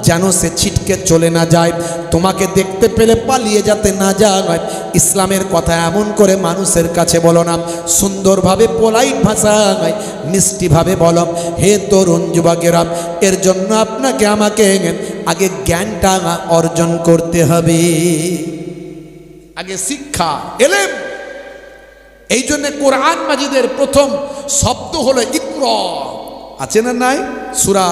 যেন সে ছিটকে চলে না যায়, তোমাকে দেখতে পেলে পালিয়ে যেতে না যায়। ইসলামের কথা এমন করে মানুষের কাছে বলো না, সুন্দরভাবে পোলাইট ভাষায় মিষ্টিভাবে বলো। হে তরুণ যুবকেরা, এর জন্য আপনাকে আমাকে আগে জ্ঞানটা অর্জন করতে হবে, আগে শিক্ষা, এলেম। এই জন্য কোরআন মাজিদের প্রথম শব্দ হলো ইকরা। আছে না নাই? সূরা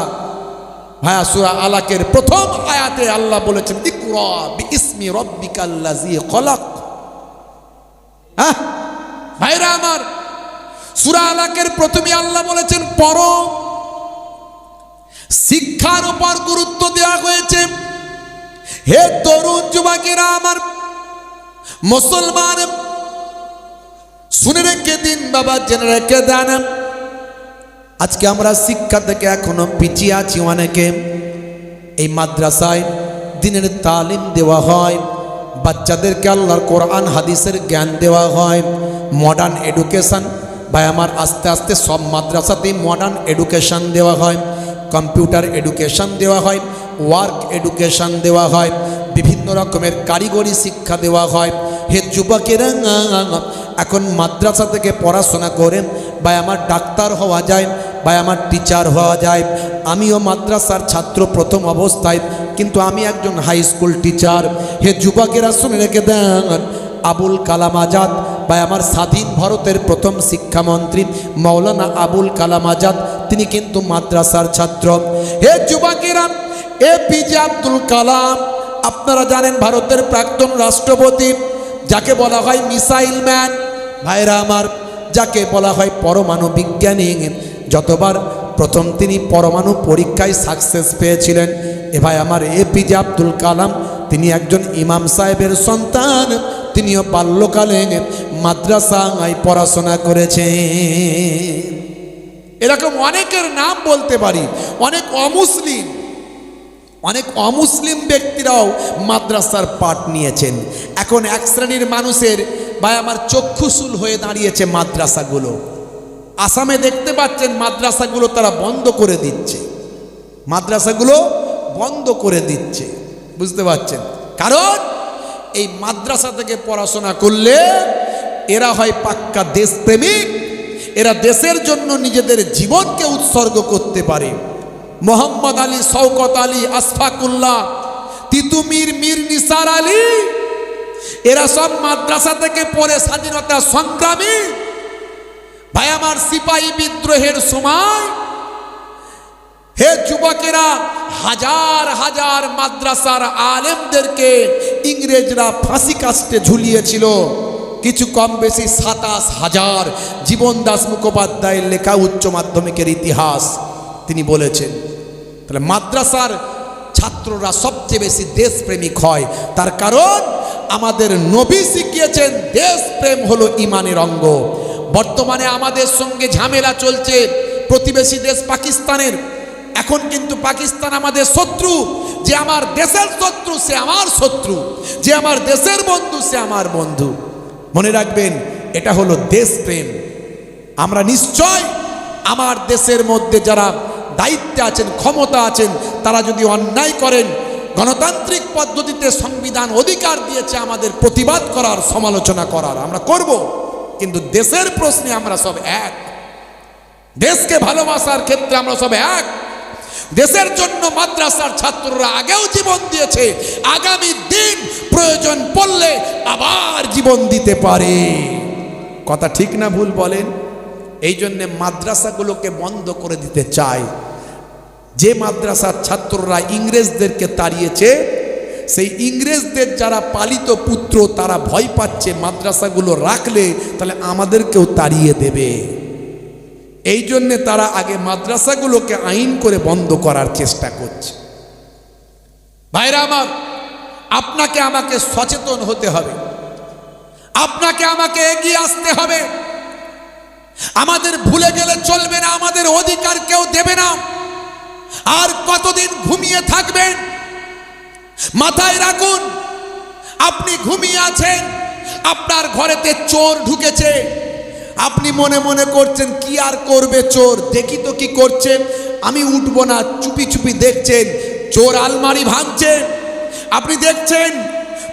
আলাকের প্রথম আয়াতে আল্লাহ বলেছেন ইকরা বিইসমি রাব্বিকাল্লাযী খলাক। ভাইরা আমার, সূরা আলাকের প্রথমে আল্লাহ বলেছেন পড়ো। শিক্ষার উপর গুরুত্ব দেওয়া হয়েছে। হে তরুণ যুবকেরা আমার, মুসলমান, শুনে রেখে দিন বাবা, জেনে রেখে দেন, আজকে আমরা শিক্ষা থেকে এখনো পিছিয়ে আছি। অনেকে এই মাদ্রাসায় দিনের তালিম দেওয়া হয়, বাচ্চাদেরকে আল্লাহর কোরআন হাদিসের জ্ঞান দেওয়া হয়, মডার্ন এডুকেশন। ভাই আমার আস্তে আস্তে সব মাদ্রাসাতেই মডার্ন এডুকেশন দেওয়া হয়, কম্পিউটার এডুকেশন দেওয়া হয়, ওয়ার্ক এডুকেশন দেওয়া হয়, বিভিন্ন রকমের কারিগরি শিক্ষা দেওয়া হয়। হে যুবকেরা, এখন মাদ্রাসা থেকে পড়াশোনা করে ভাই আমার ডাক্তার হওয়া যায়, ভাই আমার টিচার হওয়া যায়। আমিও মাদ্রাসার ছাত্র প্রথম অবস্থায়, কিন্তু আমি একজন হাই স্কুল টিচার। হে যুবকেরা শুনে রেখে দেন, আবুল কালাম আজাদ ভাই আমার স্বাধীন ভারতের প্রথম শিক্ষামন্ত্রী মৌলানা আবুল কালাম আজাদ, তিনি কিন্তু মাদ্রাসার ছাত্র। হে যুবকেরা, এপিজে আব্দুল কালাম, আপনারা জানেন ভারতের প্রাক্তন রাষ্ট্রপতি, যাকে বলা হয় মিসাইল ম্যান। ভাইরা আমার, যাকে বলা হয় পরমাণু বিজ্ঞানী, যতবার প্রথম তিনি পরমাণু পরীক্ষায় সাকসেস পেয়েছিলেন। এ ভাই আমার এপিজে আব্দুল কালাম, তিনি একজন ইমাম সাহেবের সন্তান, তিনিও বাল্যকালে মাদ্রাসায় পড়াশোনা করেছেন। এরকম অনেকের নাম বলতে পারি। অনেক অমুসলিম ব্যক্তিরাও মাদ্রাসার পাঠ নিয়েছেন। এখন এক শ্রেণীর মানুষের ভাই আমার চক্ষুশূল হয়ে দাঁড়িয়েছে মাদ্রাসাগুলো। আসামে দেখতে পাচ্ছেন মাদ্রাসাগুলো তারা বন্ধ করে দিচ্ছে, মাদ্রাসাগুলো বন্ধ করে দিচ্ছে, বুঝতে পারছেন? কারণ এই মাদ্রাসা থেকে পড়াশোনা করলে এরা হয় পাক্কা দেশপ্রেমিক, এরা দেশের জন্য নিজেদের জীবনকে উৎসর্গ করতে পারে। মোহাম্মদ আলী, শওকত আলী, আশফাকুল্লাহ, তিতুমির, মীর নিসার আলী, এরা সব মাদ্রাসা থেকে পড়ে স্বাধীনতা সংগ্রামী। ভাই আমার সিপাহী বিদ্রোহের সময় হে যুবকেরা, হাজার হাজার মাদ্রাসার আলেমদেরকে ইংরেজরা ফাঁসি কাস্টে ঝুলিয়েছিল। কিছু কম বেশি ২৭,০০০। জীবন দাস মুখোপাধ্যায়ের লেখা উচ্চ মাধ্যমিকের ইতিহাস তিনি বলেছেন। তাহলে মাদ্রাসার ছাত্ররা সবচেয়ে বেশি দেশপ্রেমিক হয়, তার কারণ আমাদের নবী শিখিয়েছেন দেশপ্রেম হলো ইমানের অঙ্গ। বর্তমানে আমাদের সঙ্গে ঝামেলা চলছে প্রতিবেশী দেশ পাকিস্তানের। এখন কিন্তু পাকিস্তান আমাদের শত্রু। যে আমার দেশের শত্রু সে আমার শত্রু, যে আমার দেশের বন্ধু সে আমার বন্ধু। মনে রাখবেন, এটা হলো দেশপ্রেম। আমরা নিশ্চয় আমার দেশের মধ্যে যারা দায়িত্বে আছেন, ক্ষমতা আছেন, তারা যদি অন্যায় করেন, গণতান্ত্রিক পদ্ধতিতে সংবিধান অধিকার দিয়েছে আমাদের প্রতিবাদ করার, সমালোচনা করার, আমরা করব। কিন্তু দেশের প্রশ্নে আমরা সব এক। দেশকে ভালোবাসার ক্ষেত্রে আমরা সব এক। দেশের জন্য মাদ্রাসার ছাত্ররা আগেও জীবন দিয়েছে, আগামী দিন প্রয়োজন পড়লে আবার জীবন দিতে পারে। কথা ঠিক না ভুল বলেন? এই জন্যে মাদ্রাসাগুলোকে বন্ধ করে দিতে চায়। যে মাদ্রাসার ছাত্ররা ইংরেজদেরকে তাড়িয়েছে, সেই ইংরেজদের যারা পালিত পুত্র তারা ভয় পাচ্ছে মাদ্রাসাগুলো রাখলে তাহলে আমাদেরকেও তাড়িয়ে দেবে। এই জন্যে তারা আগে মাদ্রাসাগুলোকে আইন করে বন্ধ করার চেষ্টা করছে। ভাইরা আমার, আপনাকে আমাকে সচেতন হতে হবে, আপনাকে আমাকে এগিয়ে আসতে হবে। আমাদের ভুলে গেলে চলবে না, আমাদের অধিকার কেউ দেবে না। আর কতদিন ঘুমিয়ে থাকবেন? মাথায় রাখুন, আপনি ঘুমিয়ে আছেন, আপনার ঘরেতে চোর ঢুকেছে, আপনি মনে মনে করছেন কি আর করবে চোর, দেখি তো কি করছে, আমি উঠবো না। চুপি চুপি দেখছেন চোর আলমারি ভাঙছে, আপনি দেখছেন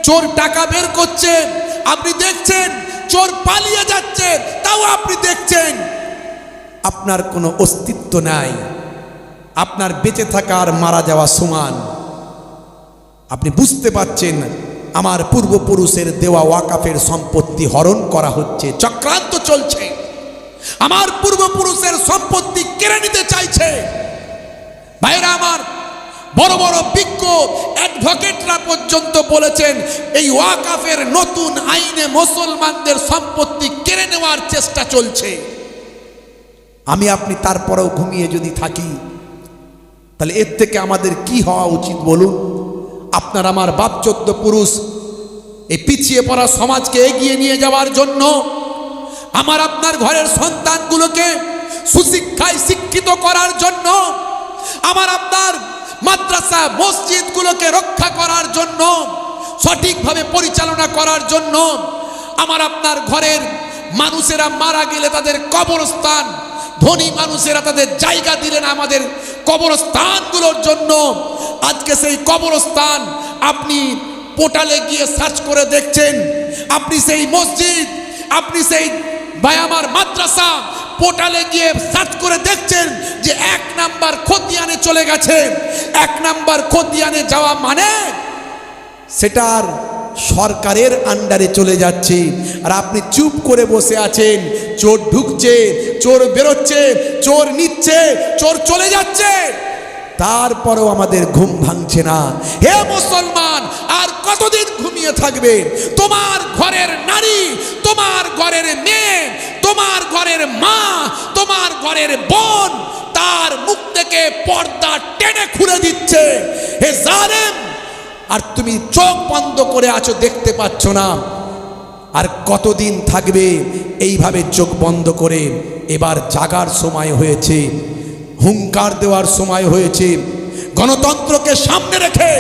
চোর টাকা বের করছে, আপনি দেখছেন চোর পালিয়ে যাচ্ছে, তাও আপনি দেখছেন। আপনার কোনো অস্তিত্ব নাই, আপনার বেঁচে থাকা আর মারা যাওয়া সমান। আপনি বুঝতে পারছেন আমার পূর্বপুরুষের দেওয়া ওয়াকাফের সম্পত্তি হরণ করা হচ্ছে, চক্রান্ত চলছে, আমার পূর্বপুরুষের সম্পত্তি কেড়ে নিতে চাইছে। ভাইরা আমার, বড় বড় বিজ্ঞ অ্যাডভোকেটরা পর্যন্ত বলেছেন এই ওয়াকাফের নতুন আইনে মুসলমানদের সম্পত্তি কেড়ে নেওয়ার চেষ্টা চলছে। আমি আপনি তারপরেও ঘুমিয়ে যদি থাকি, তাহলে এর থেকে আমাদের কি হওয়া উচিত বলুন? আপনার আমার বাপ চোদ্দ পুরুষ এই পিছিয়ে পড়া সমাজকে এগিয়ে নিয়ে যাওয়ার জন্য, আমার আপনার ঘরের সন্তানগুলোকে সুশিক্ষায় শিক্ষিত করার জন্য, আমার আপনার মাদ্রাসা মসজিদগুলোকে রক্ষা করার জন্য সঠিকভাবে পরিচালনা করার জন্য আমার আপনার ঘরের মানুষেরা মারা গেলে তাদের কবরস্থান, ধনী মানুষেরা তাদের জায়গা দিলেন আমাদের কবরস্থানগুলোর জন্য। আজকে সেই কবরস্থান আপনি পোর্টালে গিয়ে সার্চ করে দেখছেন, আপনি সেই মসজিদ, আপনি সেই বায়ামার মাদ্রাসা পোর্টালে গিয়ে সার্চ করে দেখছেন যে 1 নাম্বার খতিয়ানে চলে গেছে। 1 নাম্বার খতিয়ানে যাওয়া মানে সেটার সরকারের আন্ডারে চলে যাচ্ছে, আর আপনি চুপ করে বসে আছেন। চোর ঢুকছে, চোর বেরোচ্ছে, চোর নিচ্ছে, চোর চলে যাচ্ছে, তারপরেও আমাদের ঘুম ভাঙছে না। হে মুসলমান, আর কতদিন ঘুমিয়ে থাকবে? তোমার ঘরের নারী, তোমার ঘরের মেয়ে, তোমার ঘরের মা, তোমার ঘরের বোন তার মুখ থেকে পর্দা টেনে খুলে দিচ্ছে। হে জালেম, আর তুমি চোখ বন্ধ করে আছো, দেখতে পাচ্ছ না। আর কতদিন থাকবে এইভাবে চোখ বন্ধ করে? এবার জাগার সময় হয়েছে, হুঙ্কার দেওয়ার সময় হয়েছে। গণতন্ত্রকে সামনে রেখে,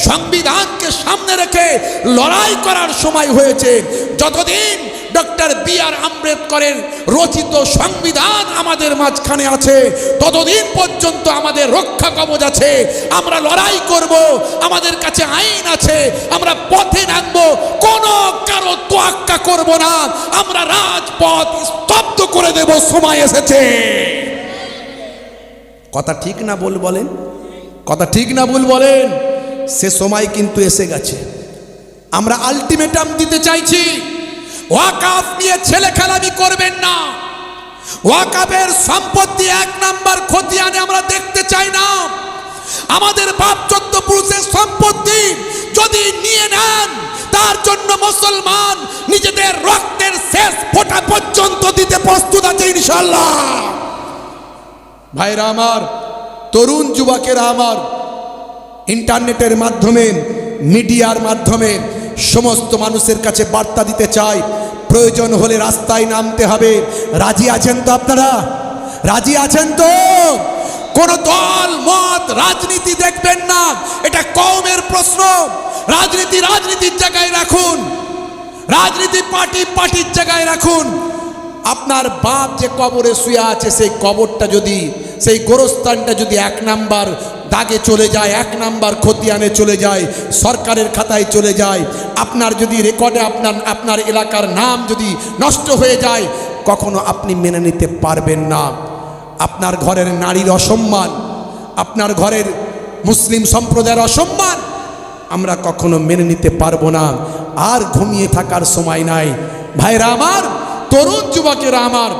সংবিধানকে সামনে রেখে লড়াই করার সময় হয়েছে। যতদিন ডক্টর বি.আর. আম্বেদকরের রচিত সংবিধান আমাদের মাঝখানে আছে, ততদিন পর্যন্ত আমাদের রক্ষা কবচ আছে। আমরা লড়াই করব, আমাদের কাছে আইন আছে, আমরা পথে নামবো, কোনো কারো তোয়াক্কা করব না। আমরা রাজপথ স্তব্ধ করে দেব, সময় এসেছে। কথা ঠিক না ভুল বলেন? কথা ঠিক না ভুল বলেন? সে সময় কিন্তু এসে গেছে। আমরা আলটিমেটাম দিতে চাইছি, ওয়াকাফ নিয়ে ছেলে খেলামি করবেন না। ওয়াকাফের সম্পত্তি 1 নাম্বার খতিয়ানে আমরা দেখতে চাই না। আমাদের বাপ চোদ্দ পুরুষের সম্পত্তি যদি নিয়ে নেন, তার জন্য মুসলমান নিজেদের রক্তের শেষ ফোঁটা পর্যন্ত দিতে প্রস্তুত আছে ইনশাআল্লাহ। ভাইরা আমার, তরুণ যুবকেরা আমার, ইন্টারনেটের মাধ্যমে, মিডিয়ার মাধ্যমে সমস্ত মানুষের কাছে বার্তা দিতে চাই, প্রয়োজন হলে রাস্তায় নামতে হবে। রাজি আছেন তো আপনারা? রাজি আছেন তো? কোন দল মত রাজনীতি দেখবেন না, এটা কওমের প্রশ্ন। রাজনীতি রাজনীতির জায়গায় রাখুন, রাজনীতি পার্টি পার্টির জায়গায় রাখুন। আপনার বাপ যে কবরে শুয়ে আছে, সেই কবরটা যদি, সেই গোরস্থানটা যদি 1 নাম্বার দাগে চলে যায়, 1 নাম্বার খতিয়ানে চলে যায়, সরকারের খাতায় চলে যায়, আপনার যদি রেকর্ডে আপনার এলাকার নাম যদি নষ্ট হয়ে যায়, কখনো আপনি মেনে নিতে পারবেন না। আপনার ঘরের নারীর অসম্মান, আপনার ঘরের মুসলিম সম্প্রদায়ের অসম্মান আমরা কখনো মেনে নিতে পারবো না। আর ঘুমিয়ে থাকার সময় নাই। ভাইরা আমার, তরুণ যুবকেরা আমার,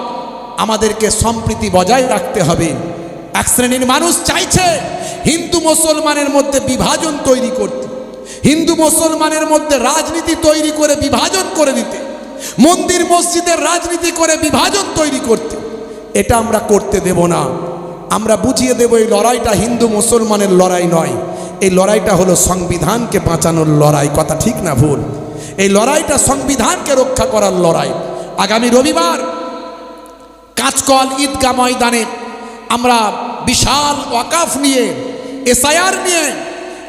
আমাদেরকে সম্প্রীতি বজায় রাখতে হবে। এক শ্রেণীর মানুষ চাইছে হিন্দু মুসলমানের মধ্যে বিভাজন তৈরি করতে, হিন্দু মুসলমানের মধ্যে রাজনীতি তৈরি করে বিভাজন করে দিতে, মন্দির মসজিদের রাজনীতি করে বিভাজন তৈরি করতে। এটা আমরা করতে দেব না। আমরা বুঝিয়ে দেব এই লড়াইটা হিন্দু মুসলমানের লড়াই নয়, এই লড়াইটা হলো সংবিধানকে বাঁচানোর লড়াই। কথা ঠিক না ভুল? এই লড়াইটা সংবিধানকে রক্ষা করার লড়াই। আগামী রবিবার কাঁচকল ঈদগাহ ময়দানে আমরা বিশাল ওয়াকাফ নিয়ে, এসআইআর নিয়ে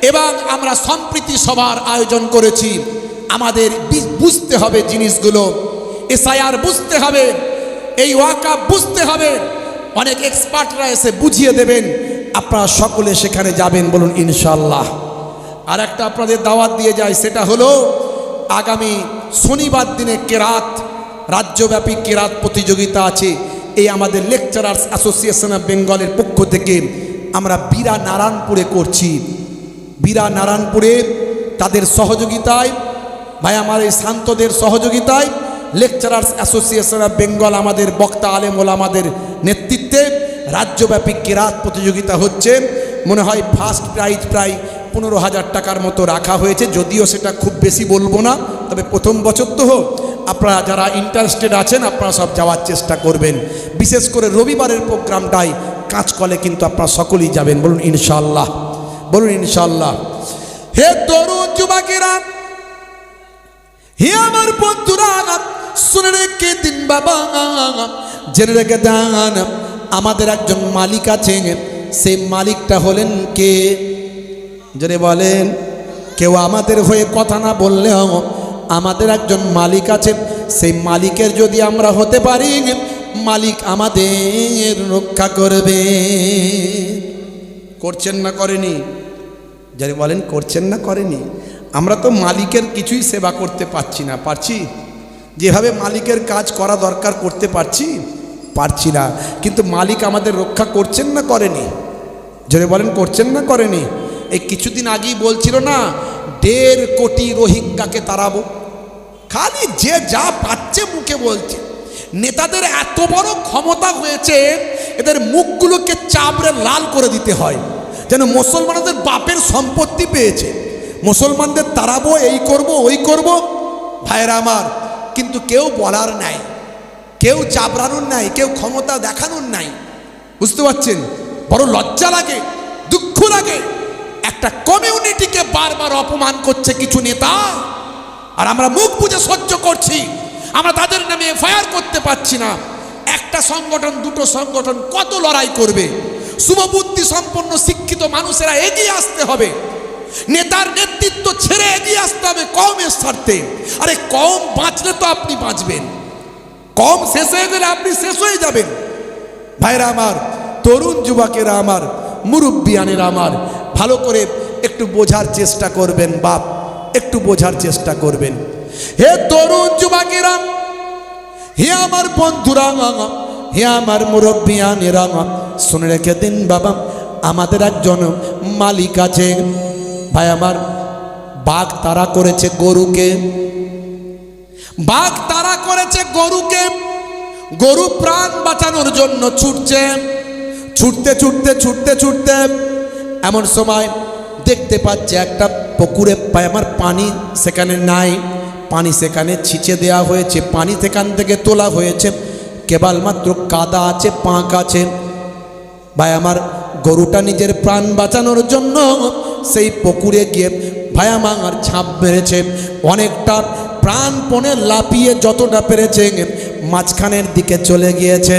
এবং আমরা সম্প্রীতি সভার আয়োজন করেছি। আমাদের বুঝতে হবে জিনিসগুলো, এসআইআর বুঝতে হবে, এই ওয়াকাফ বুঝতে হবে। অনেক এক্সপার্টরা এসে বুঝিয়ে দেবেন, আপনারা সকলে সেখানে যাবেন, বলুন ইনশাআল্লাহ। আর একটা আপনাদের দাওয়াত দিয়ে যায়, সেটা হলো আগামী শনিবার দিনে কেরাত, রাজ্যব্যাপী কেরাত প্রতিযোগিতা আছে। এই আমাদের লেকচারার্স অ্যাসোসিয়েশন অফ বেঙ্গলের পক্ষ থেকে আমরা বীরা নারায়ণপুরে করছি। বীরা নারায়ণপুরে তাদের সহযোগিতায়, ভাই আমার এই শান্তদের সহযোগিতায়, লেকচারার্স অ্যাসোসিয়েশন অফ বেঙ্গল আমাদের বক্তা আলেম ওলামাদের নেতৃত্বে রাজ্যব্যাপী কেরাত প্রতিযোগিতা হচ্ছে। মনে হয় ফার্স্ট প্রাইজ প্রায় 15,000 টাকার মতো রাখা হয়েছে। যদিও সেটা খুব বেশি বলবো না, তবে প্রথম বছর তো হোক, আপনারা যারা ইন্টারেস্টেড আছেন আপনারা সব যাওয়ার চেষ্টা করবেন। বিশেষ করে রবিবারের প্রোগ্রামটাই কাঁচকলে কিন্তু আপনারা সকলেই যাবেন, বলুন ইনশাআল্লাহ, বলুন ইনশাআল্লাহ। হে তরুণ যুবকেরা, হে আমার বন্ধুরা, শুনে রেখে দিন বাবা, জেনে রেখে দেন, আমাদের একজন মালিক আছেন। সেই মালিকটা হলেন কে? জোরে বলেন, কেউ আমাদের হয়ে কথা না বললেও আমাদের একজন মালিক আছেন, সেই মালিকের যদি আমরা হতে পারি, মালিক আমাদের রক্ষা করবে। করছেন না করেনি? যারা বলেন করছেন না করেনি। আমরা তো মালিকের কিছুই সেবা করতে পারছি না, পারছি? যেভাবে মালিকের কাজ করা দরকার করতে পারছি না, কিন্তু মালিক আমাদের রক্ষা করছেন না করেনি? যারা বলেন করছেন না করেনি? এই কিছুদিন আগেই বলছিল না 1.5 কোটি রোহিঙ্গাকে তাড়াবো। খালি যে যা পাচ্ছে মুখে বলছে। নেতাদের এত বড় ক্ষমতা হয়েছে, এদের মুখগুলোকে চাপড়ে লাল করে দিতে হয়, যেন মুসলমানদের বাপের সম্পত্তি পেয়েছে, মুসলমানদের তাড়াবো, এই করব ওই করব। ভাইরা আমার, কিন্তু কেউ বলার নাই, কেউ চাপড়ানোর নাই, কেউ ক্ষমতা দেখানোর নাই। বুঝতে পারছেন? বড় লজ্জা লাগে, দুঃখ লাগে। একটা কমিউনিটিকে বারবার অপমান করছে কিছু নেতা, আর আমরা মুখ বুজে সহ্য করছি। আমরা তাদের নামে এফআইআর করতে পারছি না। একটা সংগঠন, দুটো সংগঠন কত লড়াই করবে? শুভবুদ্ধি সম্পন্ন শিক্ষিত মানুষেরা এগিয়ে আসতে হবে। নেতার নেতৃত্ব ছেড়ে এগিয়ে আসতে হবে কওমের স্বার্থে। আরে কওম বাঁচলে তো আপনি বাঁচবেন, কওম শেষ হয়ে গেলে আপনি শেষ হয়ে যাবেন। ভাইরা আমার, তরুণ যুবকেরা আমার, মুরব্বিয়ানেরা আমার, ভালো করে একটু বোঝার চেষ্টা করবেন বাপ, একটু বোঝার চেষ্টা করবেন। হে তরুণ যুবকেরা, হে আমার বন্ধুরা, হে আমার মুরব্বিয়ানেরা, শুনে রেখে দিন বাবা, আমাদের একজন মালিক আছে। ভাই আমার, বাঘ তাড়া করেছে গরুকে, বাঘ তাড়া করেছে গরুকে। গরু প্রাণ বাঁচানোর জন্য ছুটছে, ছুটতে ছুটতে ছুটতে ছুটতে এমন সময় দেখতে পাচ্ছে একটা পুকুরে আমার পানি সেখানে নাই, পানি সেখানে ছিঁচে দেওয়া হয়েছে, পানি সেখান থেকে তোলা হয়েছে, কেবলমাত্র কাদা আছে, পাঁক আছে। ভাই আমার, গরুটা নিজের প্রাণ বাঁচানোর জন্য সেই পুকুরে গিয়ে ভাই আমার ঝাঁপ মেরেছে, অনেকটা প্রাণপণে লাফিয়ে যতটা পেরেছে মাঝখানের দিকে চলে গিয়েছে।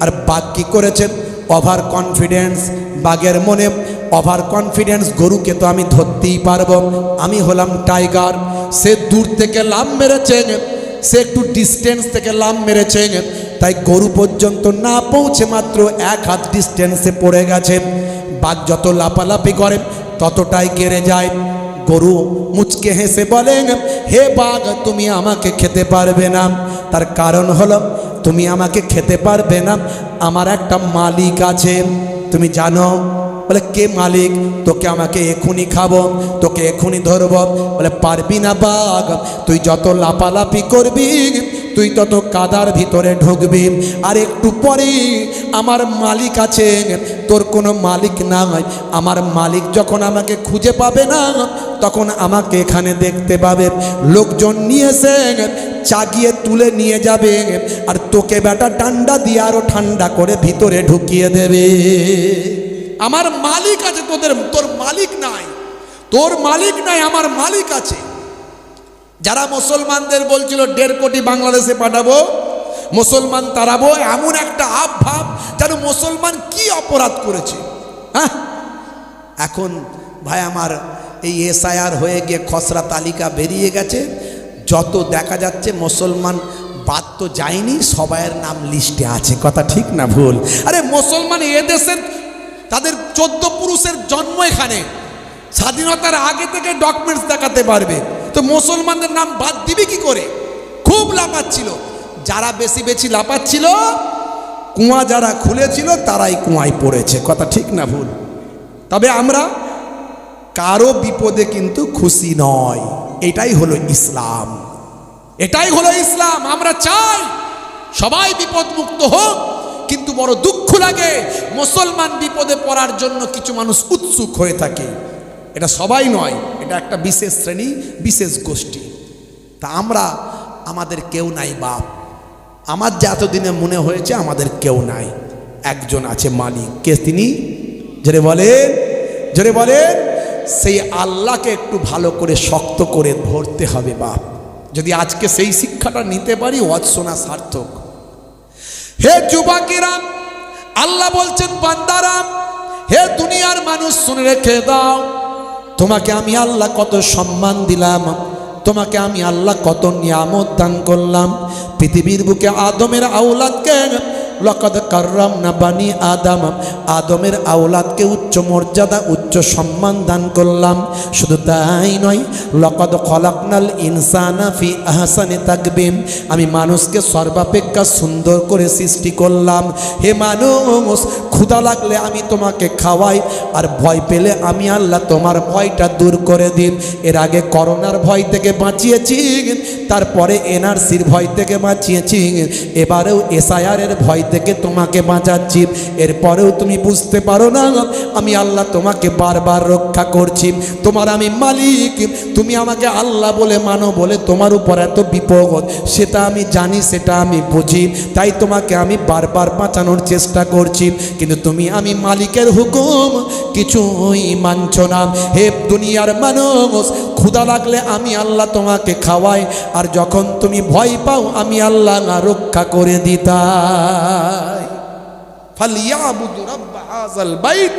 আর বাঘ কী করেছে? ওভার কনফিডেন্স, বাঘের মনে ওভার কনফিডেন্স, গরুকে তো আমি ধরতেই পারবো, আমি হলাম টাইগার। সে দূর থেকে লাফ মেরেছে, সে একটু ডিস্টেন্স থেকে লাফ মেরেছে, তাই গরু পর্যন্ত না পৌঁছে মাত্র 1 হাত ডিস্টেন্সে পড়ে গেছে। বাঘ যত লাফালাফি করে ততটাই গেড়ে যায়। গরু মুচকে হেসে বলেন, হে বাঘ, তুমি আমাকে খেতে পারবে না। তার কারণ হলো, তুমি আমাকে খেতে পারবে না, আমার একটা মালিক আছে। তুমি জানো? বলে কে মালিক? তোকে আমাকে এখুনি খাবো, তোকে এখুনি ধরবো। বলে পারবি না বাঘ, তুই যত লাফালাফি করবি তুই তত কাদার ভিতরে ঢুকবি, আর একটু পরেই আমার মালিক আছে, তোর কোনো মালিক নাই। আমার মালিক যখন আমাকে খুঁজে পাবে না, তখন আমাকে এখানে দেখতে পাবে, লোকজন নিয়ে এসে চাগিয়ে তুলে নিয়ে যাবে, আর তোকে বেটা ডান্ডা দিয়ে আরো ঠান্ডা করে ভিতরে ঢুকিয়ে দেবে। আমার মালিক আছে, তোর মালিক নাই, তোর মালিক নাই, আমার মালিক আছে। যারা মুসলমানদের বলছিল 1.5 কোটি বাংলাদেশে পাঠাবো, মুসলমান তাড়াবো, এমন একটা ভাব যেন মুসলমান কি অপরাধ করেছে। হ্যাঁ, এখন ভাই আমার এই এসআইআর হয়ে গিয়ে খসড়া তালিকা বেরিয়ে গেছে, যত দেখা যাচ্ছে মুসলমান বাদ তো যায়নি, সবাইয়ের নাম লিস্টে আছে। কথা ঠিক না ভুল? আরে মুসলমান এদেশের, তাদের 14 পুরুষের জন্ম এখানে, স্বাধীনতার আগে থেকে ডকুমেন্টস দেখাতে পারবে, তো মুসলমানদের নাম বাদ দিবে কি করে? খুব লাফাচ্ছিল, যারা বেশি বেশি লাফাচ্ছিল, কুয়া যারা খুলেছিল তারাই কুয়ায় পড়েছে। কথা ঠিক না ভুল? তবে আমরা কারো বিপদে কিন্তু খুশি নয়, এটাই হলো ইসলাম, এটাই হলো ইসলাম। আমরা চাই সবাই বিপদমুক্ত হোক, কিন্তু বড় দুঃখ লাগে মুসলমান বিপদে পড়ার জন্য কিছু মানুষ উৎসুক হয়ে থাকে। এটা সবাই নয়, এটা একটা বিশেষ শ্রেণী, বিশেষ গোষ্ঠী। তা আমরা, আমাদের কেউ নাই বাপ। আমার যে এতদিনে মনে হয়েছে আমাদের কেউ নাই, একজন আছে মালিক। কে তিনি? জোরে বলেন, জোরে বলেন। সেই আল্লাহকে একটু ভালো করে শক্ত করে ধরতে হবে বাপ। যদি আজকে সেই শিক্ষাটা নিতে পারি, ওয়াজ শোনা সার্থক। হে যুবকেরা, আল্লাহ বলছেন বান্দারা, হে দুনিয়ার মানুষ শুনে রেখে দাও, তোমাকে আমি আল্লাহ কত সম্মান দিলাম, তোমাকে আমি আল্লাহ কত নিয়ামত দান করলাম। পৃথিবীর বুকে আদমের আওলাদকে লাকাদ কাররামনা বানি আদম, আদমের আওলাদকে উচ্চ মর্যাদা উচ্চ সম্মান দান করলাম। শুধু তাই নয়, লাকাদ খলাকনাল ইনসানা ফি আহসানি তাকবীম, আমি মানুষকে সর্বাপেক্ষা সুন্দর করে সৃষ্টি করলাম। হে মানুষ, ক্ষুধা লাগলে আমি তোমাকে খাওয়াই, আর ভয় পেলে আমি আল্লাহ তোমার ভয়টা দূর করে দিই। এর আগে করোনার ভয় থেকে বাঁচিয়েছি, তারপরে এনআরসির ভয় থেকে বাঁচিয়েছি, এবারেও এসআইআরের ভয় থেকে তোমাকে বাঁচাচ্ছি। এরপরেও তুমি বুঝতে পারো না আমি আল্লাহ তোমাকে বারবার রক্ষা করছি। তোমার আমি মালিক, তুমি আমাকে আল্লাহ বলে মানো বলে তোমার উপর এত বিপদ, সেটা আমি জানি, সেটা আমি বুঝি, তাই তোমাকে আমি বারবার বাঁচানোর চেষ্টা করছি। কিন্তু তুমি আমি মালিকের হুকুম কিছুই মানছ না। হে দুনিয়ার মানুষ, ক্ষুধা লাগলে আমি আল্লাহ তোমাকে খাওয়াই, আর যখন তুমি ভয় পাও আমি আল্লাহ না রক্ষা করে দিতাই। ফালিয়াবুদু রাব্ব হাযাল বাইত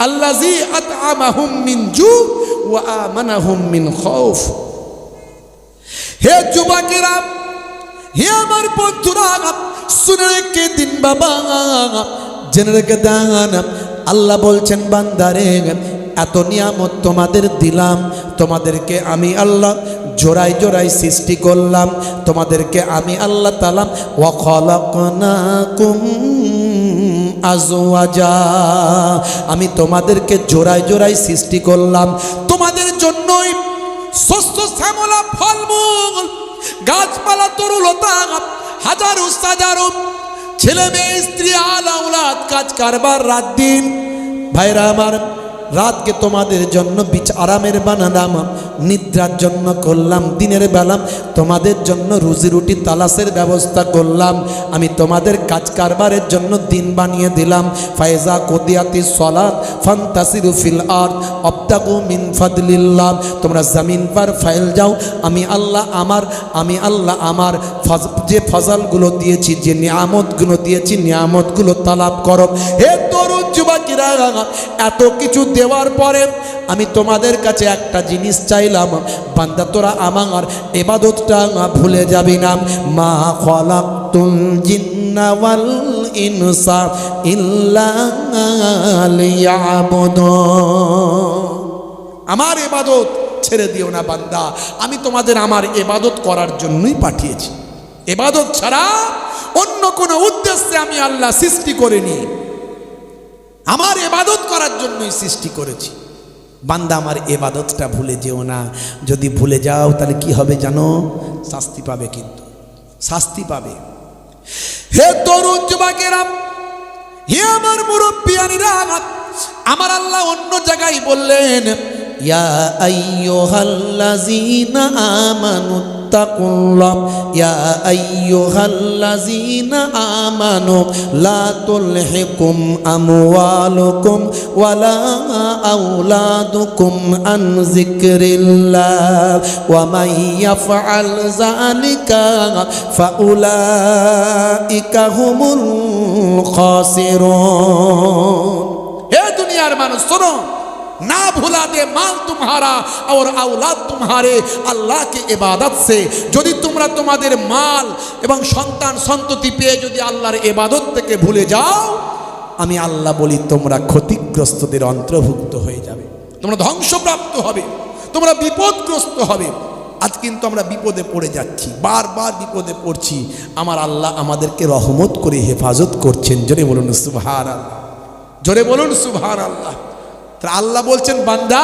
আল্লাযী আত'আমাহুম মিন জু ওয়া আমানাহুম মিন খাউফ। হে যুবকেরা, হে আমার বন্ধুরা, শুনে রেখে দিন বাবা, জেনে রেখে দেন, আল্লাহ বলছেন বান্দারে এত নিয়ামত তোমাদের দিলাম, তোমাদেরকে আমি আল্লাহ জোড়ায় জোড়ায় সৃষ্টি করলাম, তোমাদেরকে আমি আল্লাহ তাআলা ওয়া খালাকনাকুম আজওয়াজা, আমি তোমাদেরকে জোড়ায় জোড়ায় সৃষ্টি করলাম। তোমাদের জন্যই শস্য শ্যামলা ফলমূল গাছপালা তরুলতা হাজারো হাজারো ছেলে মেয়ে স্ত্রী আল আওলাদ কাজ কারবার রাত দিন। ভাইরা আমার, রাতকে তোমাদের জন্য আরামের বানালাম, নিদ্রার জন্য করলাম, দিনের বেলা তোমাদের জন্য রুজি রুটি তালাশের ব্যবস্থা করলাম। আমি তোমাদের কাজ কারবারের জন্য দিন বানিয়ে দিলাম। ফায়জা কুদিয়াতিস সালাত ফান্তাসিরু ফিল আরদ ওয়াবতাগু মিন ফাদলিল্লাহ, তোমরা জমিন पर ফেল যাও, আমি আল্লাহ আমার যে ফজলগুলো দিয়েছি, যে নিয়ামতগুলো দিয়েছি, নিয়ামতগুলো তালাব করো। হে তরুণ যুবকেরা, এত কিছু দেওয়ার পরে আমি তোমাদের কাছে একটা জিনিস চাইলাম, বান্দা তোরা আমার ইবাদতটা ভুলে যাবি না। মা খালাকতুল জিন্না ওয়াল ইনসা ইল্লা লিয়াবুদুন, আমার ইবাদত ছেড়ে দিও না বান্দা, আমি তোমাদের আমার ইবাদত করার জন্যই পাঠিয়েছি। ইবাদত ছাড়া অন্য কোনো উদ্দেশ্যে আমি আল্লাহ সৃষ্টি করিনি, আমার ইবাদত করার জন্যই সৃষ্টি করেছি। বান্দা আমার ইবাদতটা ভুলে যেও না, যদি ভুলে যাও তাহলে কি হবে জানো? শাস্তি পাবে, কিন্তু শাস্তি পাবে। হে তরুণ যুবকেরা, হে আমার মুরব্বিয়ানিরা, আমার আল্লাহ অন্য জায়গায় বললেন ইয়া আইয়ুহাল্লাযীনা আমানু তাকুল্লাহ, ইয়া আইয়ুহাল্লাযীনা আমানু লা তুলহিকুম আমওয়ালুকুম ওয়ালা আওলাদুকুম আন যিকরিল্লাহ ওয়া মান ইয়াফআল যালিকা ফাউলাইকা হুমুল খাসিরুন। হে দুনিয়ার মানুষ শোনো, ना भुला दे माल तुम्हारा और औलाद तुम्हारे अल्लाह की इबादत से। যদি তোমরা তোমাদের মাল এবং সন্তান সন্ততি পেয়ে যদি আল্লাহর ইবাদত থেকে ভুলে যাও, আমি আল্লাহ বলি তোমরা ক্ষতিগ্রস্তদের অন্তর্ভুক্ত হয়ে যাবে, তোমরা ধ্বংসপ্রাপ্ত হবে, তোমরা বিপদগ্রস্ত হবে। আজ কিন্তু আমরা বিপদে পড়ে যাচ্ছি, বারবার বিপদে পড়ছি, আমার আল্লাহ আমাদেরকে রহমত করে হেফাজত করছেন। জোরে বলুন সুবহানাল্লাহ, জোরে বলুন সুবহানাল্লাহ। তা আল্লাহ বলছেন বান্দা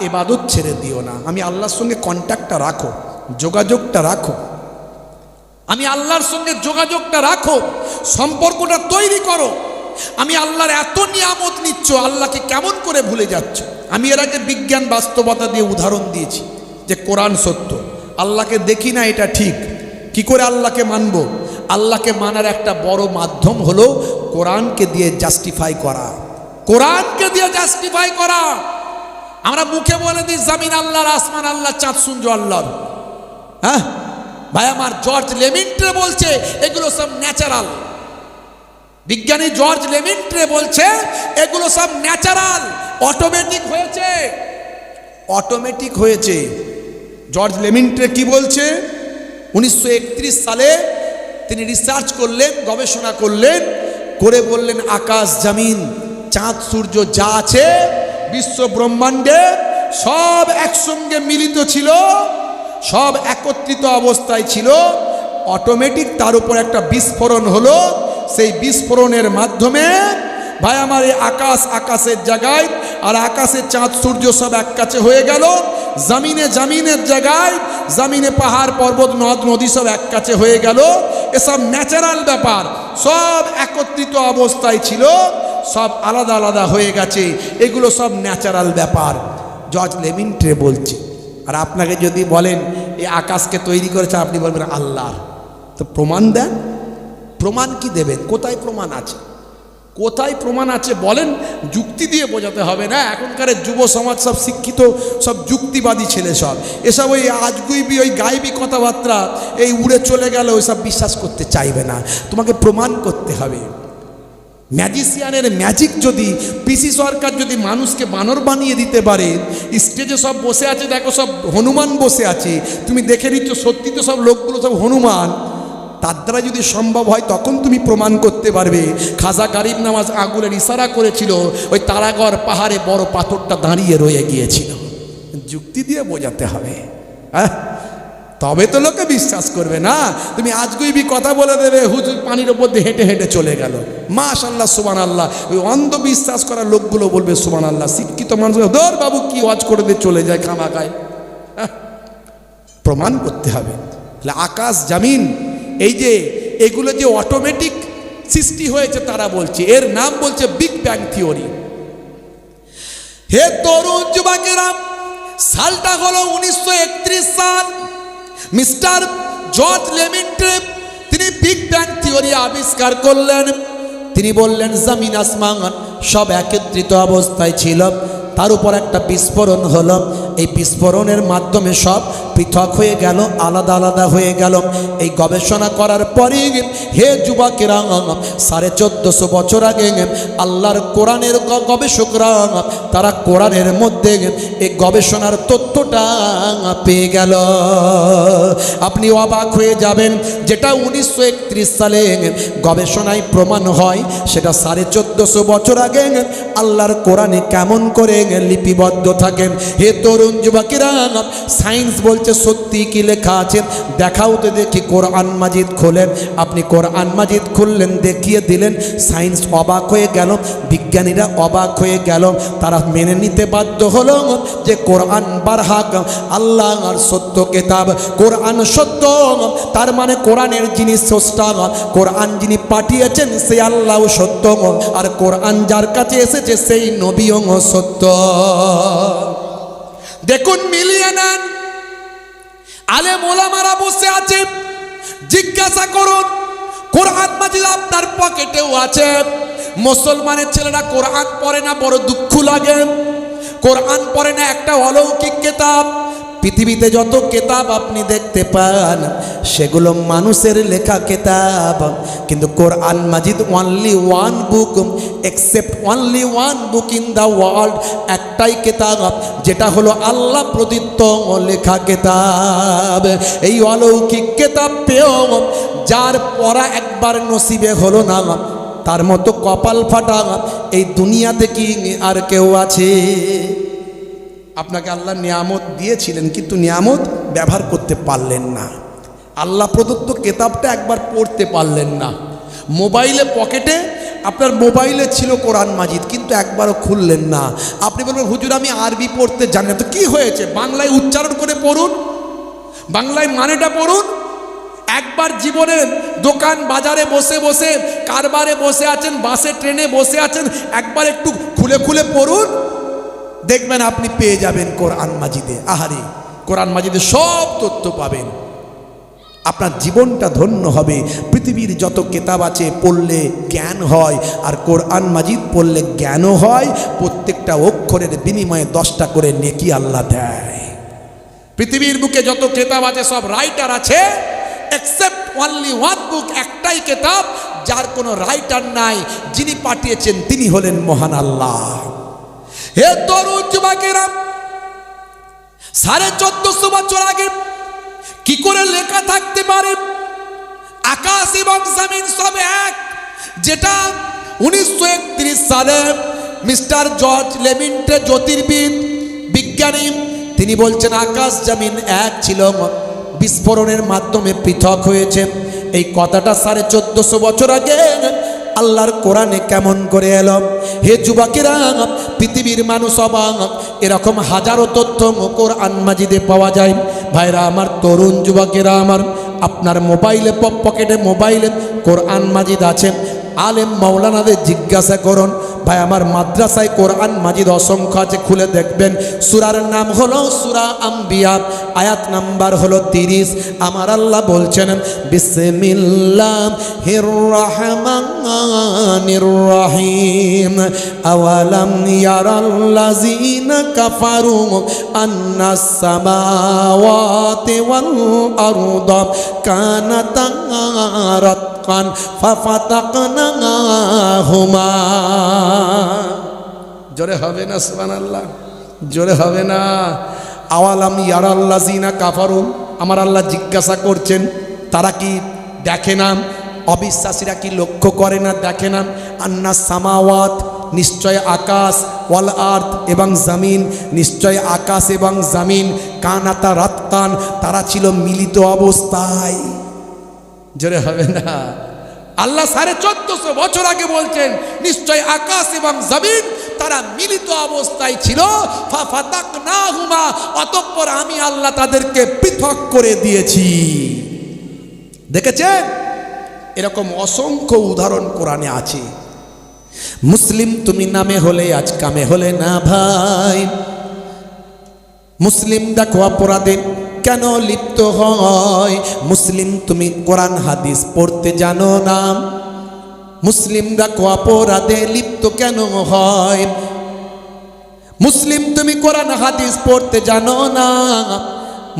ইবাদত ছেড়ে দিও না, আমি আল্লাহর সঙ্গে কন্ট্যাক্টটা রাখো, যোগাযোগটা রাখো, আমি আল্লাহর সঙ্গে যোগাযোগটা রাখো, সম্পর্কটা তৈরি করো। আমি আল্লাহর এত নিয়ামত নিচ্ছ, আল্লাহকে কেমন করে ভুলে যাচ্ছ? আমি এর আগে বিজ্ঞান বাস্তবতা দিয়ে উদাহরণ দিয়েছি যে কোরআন সত্য, আল্লাহকে দেখি না এটা ঠিক, কি করে আল্লাহকে মানব? আল্লাহকে মানার একটা বড় মাধ্যম হলো কোরআনকে দিয়ে জাস্টিফাই করা, কোরআনকে দিয়ে জাস্টিফাই করা। আমরা মুখে বলে দিই জমিন আল্লাহর, আসমান আল্লাহ, চাঁদ সূর্য আল্লাহর। হ্যাঁ ভাই আমার, জর্জ লেমিন্ট্রে বলছে এগুলো সব ন্যাচারাল। বিজ্ঞানী জর্জ লেমিন্ট্রে বলছে এগুলো সব ন্যাচারাল, অটোমেটিক হয়েছে, অটোমেটিক হয়েছে। জর্জ লেমিন্ট্রে কি বলছে, 1931 সালে তিনি রিসার্চ করলেন, গবেষণা করলেন, করে বললেন আকাশ জমিন চাঁদ সূর্য যা আছে বিশ্ব ব্রহ্মাণ্ডে সব একসঙ্গে মিলিত ছিল, সব একত্রিত অবস্থায় ছিল। অটোমেটিক তার উপর একটা বিস্ফোরণ হলো। সেই বিস্ফোরণের মাধ্যমে ভাই আমার এই আকাশ আকাশের জায়গায় আর আকাশের চাঁদ সূর্য সব এক কাছে হয়ে গেল। জমিনে জমিনের জায়গায় জমিনে পাহাড় পর্বত নদ নদী সব এক কাছে হয়ে গেল। এসব ন্যাচারাল ব্যাপার, সব একত্রিত অবস্থায় ছিল, সব আলাদা আলাদা হয়ে গেছে। এগুলো সব ন্যাচারাল ব্যাপার, জর্জ লেমিন্ট্রে বলছে। আর আপনাকে যদি বলেন এই আকাশকে তৈরি করেছে, আপনি বলবেন আল্লাহর। তো প্রমাণ দেন। প্রমাণ কি দেবেন? কোথায় প্রমাণ আছে? কোথায় প্রমাণ আছে বলেন? যুক্তি দিয়ে বোঝাতে হবে না। এখনকার যুব সমাজ সব শিক্ষিত, সব যুক্তিবাদী ছেলে সব। এসব ওই আজগুবি ওই গায়েবী কথাবার্তা, এই উড়ে চলে গেল, ওইসব বিশ্বাস করতে চাইবে না। তোমাকে প্রমাণ করতে হবে। ম্যাজিশিয়ানের ম্যাজিক যদি পিসি সরকার যদি মানুষকে বানর বানিয়ে দিতে পারে, স্টেজে সব বসে আছে, দেখো সব হনুমান বসে আছে, তুমি দেখে নিচ্ছ সত্যি তো সব লোকগুলো সব হনুমান। তার দ্বারা যদি সম্ভব হয় তখন তুমি প্রমাণ করতে পারবে। খাজা গরিব নওয়াজ আঙুলের ইশারা করেছিল, ওই তারাগড় পাহাড়ে বড় পাথরটা দাঁড়িয়ে রয়ে গিয়েছিল। যুক্তি দিয়ে বোঝাতে হবে, হ্যাঁ, তবে তো লোকে বিশ্বাস করবে না। তুমি আজগুবি কথা বলে দেবে, হুজুর পানির ওপর দিয়ে হেঁটে হেঁটে চলে গেল, মাশাআল্লাহ সুবহানাল্লাহ। ওই অন্ধবিশ্বাস করা লোকগুলো বলবে সুবহানাল্লাহ। শিক্ষিত মানুষ ধর বাবু কি ওয়াজ করে দিয়ে চলে যায় খামাখায়। প্রমাণ করতে হবে। আকাশ জমিন এই যে এগুলো যে অটোমেটিক সৃষ্টি হয়েছে, তারা বলছে এর নাম বলছে বিগ ব্যাং থিওরি। হে তরুণ যুবকেরা, সালটা হলো 1931 সাল। মিস্টার জর্জ লেমিন্ট্রে তিনি বিগ ব্যাং থিওরি আবিষ্কার করলেন। তিনি বললেন জমিন আসমান সব একত্রিত অবস্থায় ছিল, তার উপর একটা বিস্ফোরণ হলো। এই বিস্ফোরণের মাধ্যমে সব পৃথক হয়ে গেল, আলাদা আলাদা হয়ে গেল। এই গবেষণা করার পরে হে যুবকেরা, 1450 বছর আগে আল্লাহর কোরআনের গবেষকরা তারা কোরআনের মধ্যে এই গবেষণার তথ্যটা পেয়ে গেল। আপনি অবাক হয়ে যাবেন, যেটা 1931 সালে গবেষণায় প্রমাণ হয়, সেটা 1450 বছর আগে আল্লাহর কোরআনে কেমন করে লিপিবদ্ধ থাকেন। হে তরুণ যুবকেরা, সায়েন্স বলছে সত্যি কি লেখা আছে দেখাও তো দেখি। কোরআন মাজিদ খোলেন। আপনি কোরআন মাজিদ খুললেন, দেখিয়ে দিলেন, সায়েন্স অবাক হয়ে গেল, বিজ্ঞানীরা অবাক হয়ে গেল। তারা মেনে নিতে বাধ্য হলো যে কোরআন বারহাক, আল্লাহর সত্য কিতাব, কোরআন সত্য। তার মানে কোরআনের যিনি স্রষ্টা, কোরআন যিনি পাঠিয়েছেন সেই আল্লাহ সত্য, আর কোরআন যার কাছে এসেছে সেই নবীও সত্য। দেখুন মিলিয়ে নেন। আলেম ওলামারা বসে আছে, জিজ্ঞাসা করুন, কোরআন মাজিদ আপনার পকেটেও আছে। মুসলমানের ছেলেরা কোরআন পড়ে না, বড় দুঃখ লাগে। কোরআন পড়ে না, একটা অলৌকিক কিতাব। পৃথিবীতে যত কিতাব আপনি দেখতে পান সেগুলো মানুষের লেখা কিতাব, কিন্তু Quran Majid only one book, except only one book in the world. একটাই কিতাব, যেটা হলো আল্লাহ প্রদত্ত লেখা কিতাব। এই অলৌকিক কিতাব পেয়েও যার পড়া একবার নসিবে হলো না, তার মতো কপাল ফাটা এই দুনিয়াতে কি আর কেউ আছে? আপনাকে আল্লাহ নিয়ামত দিয়েছিলেন, কিন্তু নিয়ামত ব্যবহার করতে পারলেন না। আল্লাহ প্রদত্ত কেতাবটা একবার পড়তে পারলেন না। মোবাইলে পকেটে আপনার মোবাইলে ছিল কোরআন মাজিদ, কিন্তু একবারও খুললেন না। আপনি বলবেন হুজুর আমি আরবি পড়তে জানি না। তো কী হয়েছে, বাংলায় উচ্চারণ করে পড়ুন, বাংলায় মানেটা পড়ুন। একবার জীবনে দোকান বাজারে বসে বসে, কারবারে বসে আছেন, বাসে ট্রেনে বসে আছেন, একবার একটু খুলে খুলে পড়ুন, দেখবেন আপনি পেয়ে যাবেন কোরআন মাজিদে। আহারে, কোরআন মাজিদে সব তথ্য পাবেন, আপনার জীবনটা ধন্য হবে। পৃথিবীর যত কিতাব আছে পড়লে জ্ঞান হয়, আর কোরআন মাজিদ পড়লে জ্ঞানও হয়। প্রত্যেকটা অক্ষরের বিনিময়ে 10টা করে নেকি আল্লাহ দেয়। পৃথিবীর বুকে যত কিতাব আছে সব রাইটার আছে, এক্সেপ্ট অনলি ওয়ান বুক, একটাই কিতাব যার কোনো রাইটার নাই, যিনি পাঠিয়েছেন তিনি হলেন মহান আল্লাহ। হে তরুণ যুবকেরা, 1450 বছর আগে কি করে লেখা থাকতে পারে আকাশ এবং জমিন সব এক? যেটা 1931 সালে মিস্টার জর্জ লেমিন্টে জ্যোতির্বিদ বিজ্ঞানী তিনি বলছেন আকাশ জমিন এক ছিল, বিস্ফোরণের মাধ্যমে পৃথক হয়েছে। এই কথাটা 1450 বছর আগে আল্লাহর কোরআনে কেমন করে এলো? হে যুবকেরা, পৃথিবীর মানুষ অবাক, এরকম হাজারো তথ্য কোরআন মাজিদে পাওয়া যায়। ভাইরা আমার, তরুণ যুবকেরা আমার, আপনার মোবাইলে পকেটে মোবাইলে কোরআন মাজিদ আছে। আলেম মাওলানাদের জিজ্ঞাসা করুন, ভাই আমার মাদ্রাসায় কোরআন মাজিদ অসংখ্য আছে, খুলে দেখবেন। সূরার নাম হলো সূরা আম্বিয়া, আয়াত নাম্বার হলো 30। আমার আল্লাহ বলছেন বিসমিল্লাহির রহমানির রহিম আওয়ালাম ইয়ারাল্লাযিনা কাফারু আন্নাস সামাওয়াতি ওয়াল আরদা কানাতা রাতকান ফাফাতাকনাহুমা। জোরে হবে না সুবহানাল্লাহ? জোরে হবে না? আওয়ালাম ইয়ারাল্লাযিনা কাফারু, আমার আল্লাহ জিজ্ঞাসা করছেন তারা কি দেখে না? অবিশ্বাসীরা কি লক্ষ্য করে না, দেখে না? আন্নাস সামাওয়াত, নিশ্চয় আকাশ, ওয়াল আরদ এবং জমিন, নিশ্চয় আকাশ এবং জমিন, কানাতা রাতকান, তারা ছিল মিলিত অবস্থায়। জোরে হবে না? আল্লাহ 1450 বছর আগে বলছেন নিশ্চয় আকাশ এবং জমিন তারা মিলিত অবস্থায় ছিল। ফাফাতাকনাহুমা, অতঃপর আমি আল্লাহ তাদেরকে পৃথক করে দিয়েছি। দেখেছেন? এরকম অসংখ্য উদাহরণ কোরআনে আছে। মুসলিম তুমি নামে হলে আজ কামে হলে না ভাই। মুসলিম দেখো অপরাধে কেন লিপ্ত হয়? মুসলিম তুমি কোরআন হাদিস পড়তে জানো না। মুসলিম দেখো অপরাধে লিপ্ত কেন হয়? মুসলিম তুমি কোরআন হাদিস পড়তে জানো না।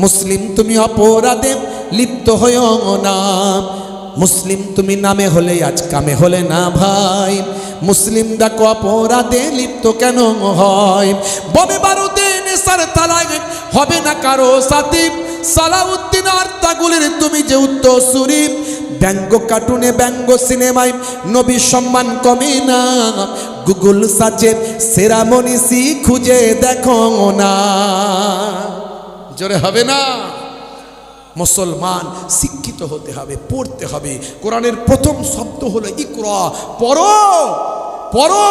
মুসলিম তুমি অপরাধে লিপ্ত হইও না। মুসলিম তুমি নামে হলে আজ কামে হলে না ভাই। মুসলিম দেখো অপরাধে লিপ্ত কেন হয়? বমে বারুদে নেশার তালায় হবে না কারো সাথী। সালাউদ্দিন আর্তাগুলির তুমি যে উত্তরসূরি। ব্যঙ্গ কার্টুনে ব্যঙ্গ সিনেমায় নবীর সম্মান কমে না। গুগল সার্চে সেরা মনীষী খুঁজে দেখো না। জোরে হবে না? মুসলমান শিক্ষিত হতে হবে, পড়তে হবে। কোরআনের প্রথম শব্দ হলো ইকরা, পড়ো পড়ো।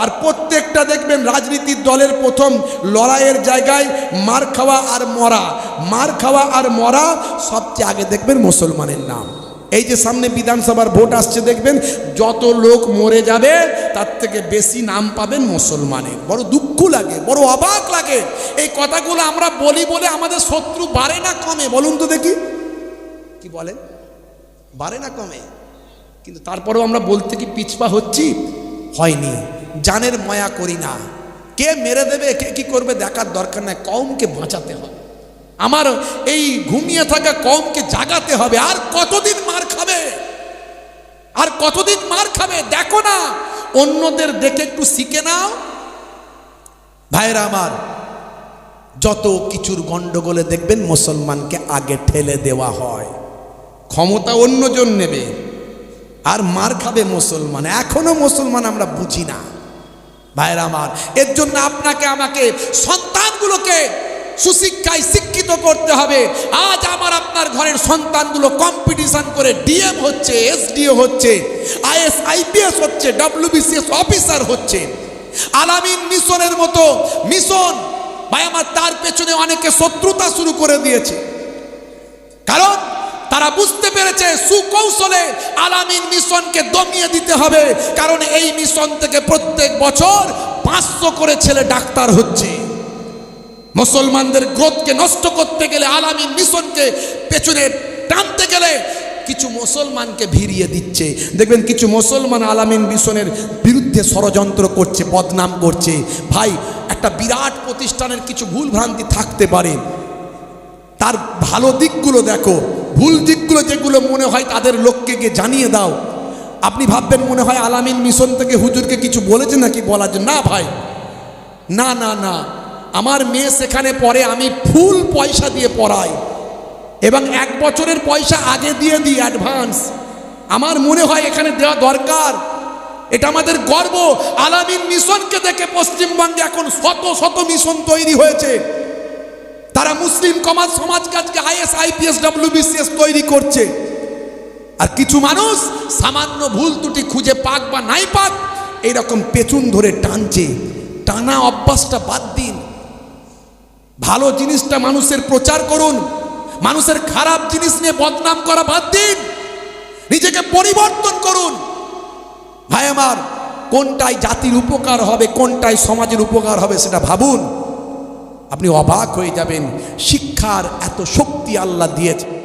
আর প্রত্যেকটা দেখবেন রাজনীতির দলের প্রথম লড়াইয়ের জায়গায় মার খাওয়া আর মরা, মার খাওয়া আর মরা, সবচেয়ে আগে দেখবেন মুসলমানের নাম। এই যে সামনে বিধানসভার ভোট আসছে, দেখবেন যত লোক মরে যাবে তার থেকে বেশি নাম পাবেন মুসলমানের। বড় দুঃখ লাগে, বড় অবাক লাগে। এই কথাগুলো আমরা বলি বলে আমাদের শত্রু বাড়ে না কমে? বলুন তো দেখি, কি বলেন? বাড়ে না কমে? কিন্তু তারপরেও আমরা বলতে কি পিছপা হচ্ছি? হয়নি। জানের মায়া করি না। কে মেরে দেবে, কে কি করবে দেখার দরকার নাই। কওমকে বাঁচাতে হবে। আমার এই ঘুমিয়ে থাকা কওমকে জাগাতে হবে। আর কতদিন মার খাবে? আর কতদিন মার খাবে? দেখো না, অন্যদের দেখে একটু শিখে নাও। ভাইরা আমার, যত কিছুর গন্ডগোলে দেখবেন মুসলমানকে আগে ঠেলে দেওয়া হয়। ক্ষমতা অন্যজন নেবে আর মার খাবে মুসলমান। এখনো মুসলমান আমরা বুঝি না। ভাইরা আমার, এর জন্য আপনাকে আমাকে সন্তানগুলোকে সুশিক্ষায় শিক্ষিত করতে হবে। আজ আমার আপনার ঘরের সন্তানগুলো কম্পিটিশন করে ডিএম হচ্ছে, এসডিও হচ্ছে, আইএস আইপিএস হচ্ছে, ডব্লিউবিসিএস অফিসার হচ্ছে। আলামিন মিশনের মতো মিশন, ভাই আমার, তার পেছনে অনেকে শত্রুতা শুরু করে দিয়েছে। কারণ তারা বুঝতে পেরেছে সুকৌশলে আলামিন মিশনকে দমিয়ে দিতে হবে। কারণ এই মিশন থেকে প্রত্যেক বছর 500 করে ছেলে ডাক্তার হচ্ছে। মুসলমানদের গ্রোথকে নষ্ট করতে গেলে, আলামিন মিশনকে পেছনে টানতে গেলে কিছু মুসলমানকে ভিড়িয়ে দিচ্ছে। দেখবেন কিছু মুসলমান আলামিন মিশনের বিরুদ্ধে ষড়যন্ত্র করছে, বদনাম করছে। ভাই, একটা বিরাট প্রতিষ্ঠানের কিছু ভুল ভ্রান্তি থাকতে পারে, তার ভালো দিকগুলো দেখো, ভুল দিকগুলো যেগুলো মনে হয় তাদের লোককে গিয়ে জানিয়ে দাও। আপনি ভাববেন মনে হয় আলামিন মিশন থেকে হুজুরকে কিছু বলেছে নাকি বলার জন্য। না ভাই, না না না, আমার মেয়ে সেখানে পড়ে, আমি ফুল পয়সা দিয়ে পড়াই এবং 1 বছরের পয়সা আগে দিয়ে দিই অ্যাডভান্স। আমার মনে হয় এখানে দেওয়া দরকার। এটা আমাদের গর্ব। আলামিন মিশনকে দেখে পশ্চিমবঙ্গে এখন শত শত মিশন তৈরি হয়েছে। তারা মুসলিম সমাজকে আজকে IAS IPS WBCS তৈরি করছে। আর কিছু মানুষ সামান্য ভুল ত্রুটি খুঁজে পাক বা নাই পাক এইরকম পেছন ধরে টানছে। টানা অভ্যাসটা বাদ দিন। ভালো জিনিসটা মানুষের প্রচার করুন। মানুষের খারাপ জিনিস নিয়ে বদনাম করা বাদ দিন। নিজেকে পরিবর্তন করুন। ভাই আমার, কোনটাই জাতির উপকার হবে, কোনটাই সমাজের উপকার হবে সেটা ভাবুন। আপনি অবাক হয়ে যাবেন শিক্ষার এত শক্তি আল্লাহ দিয়েছে।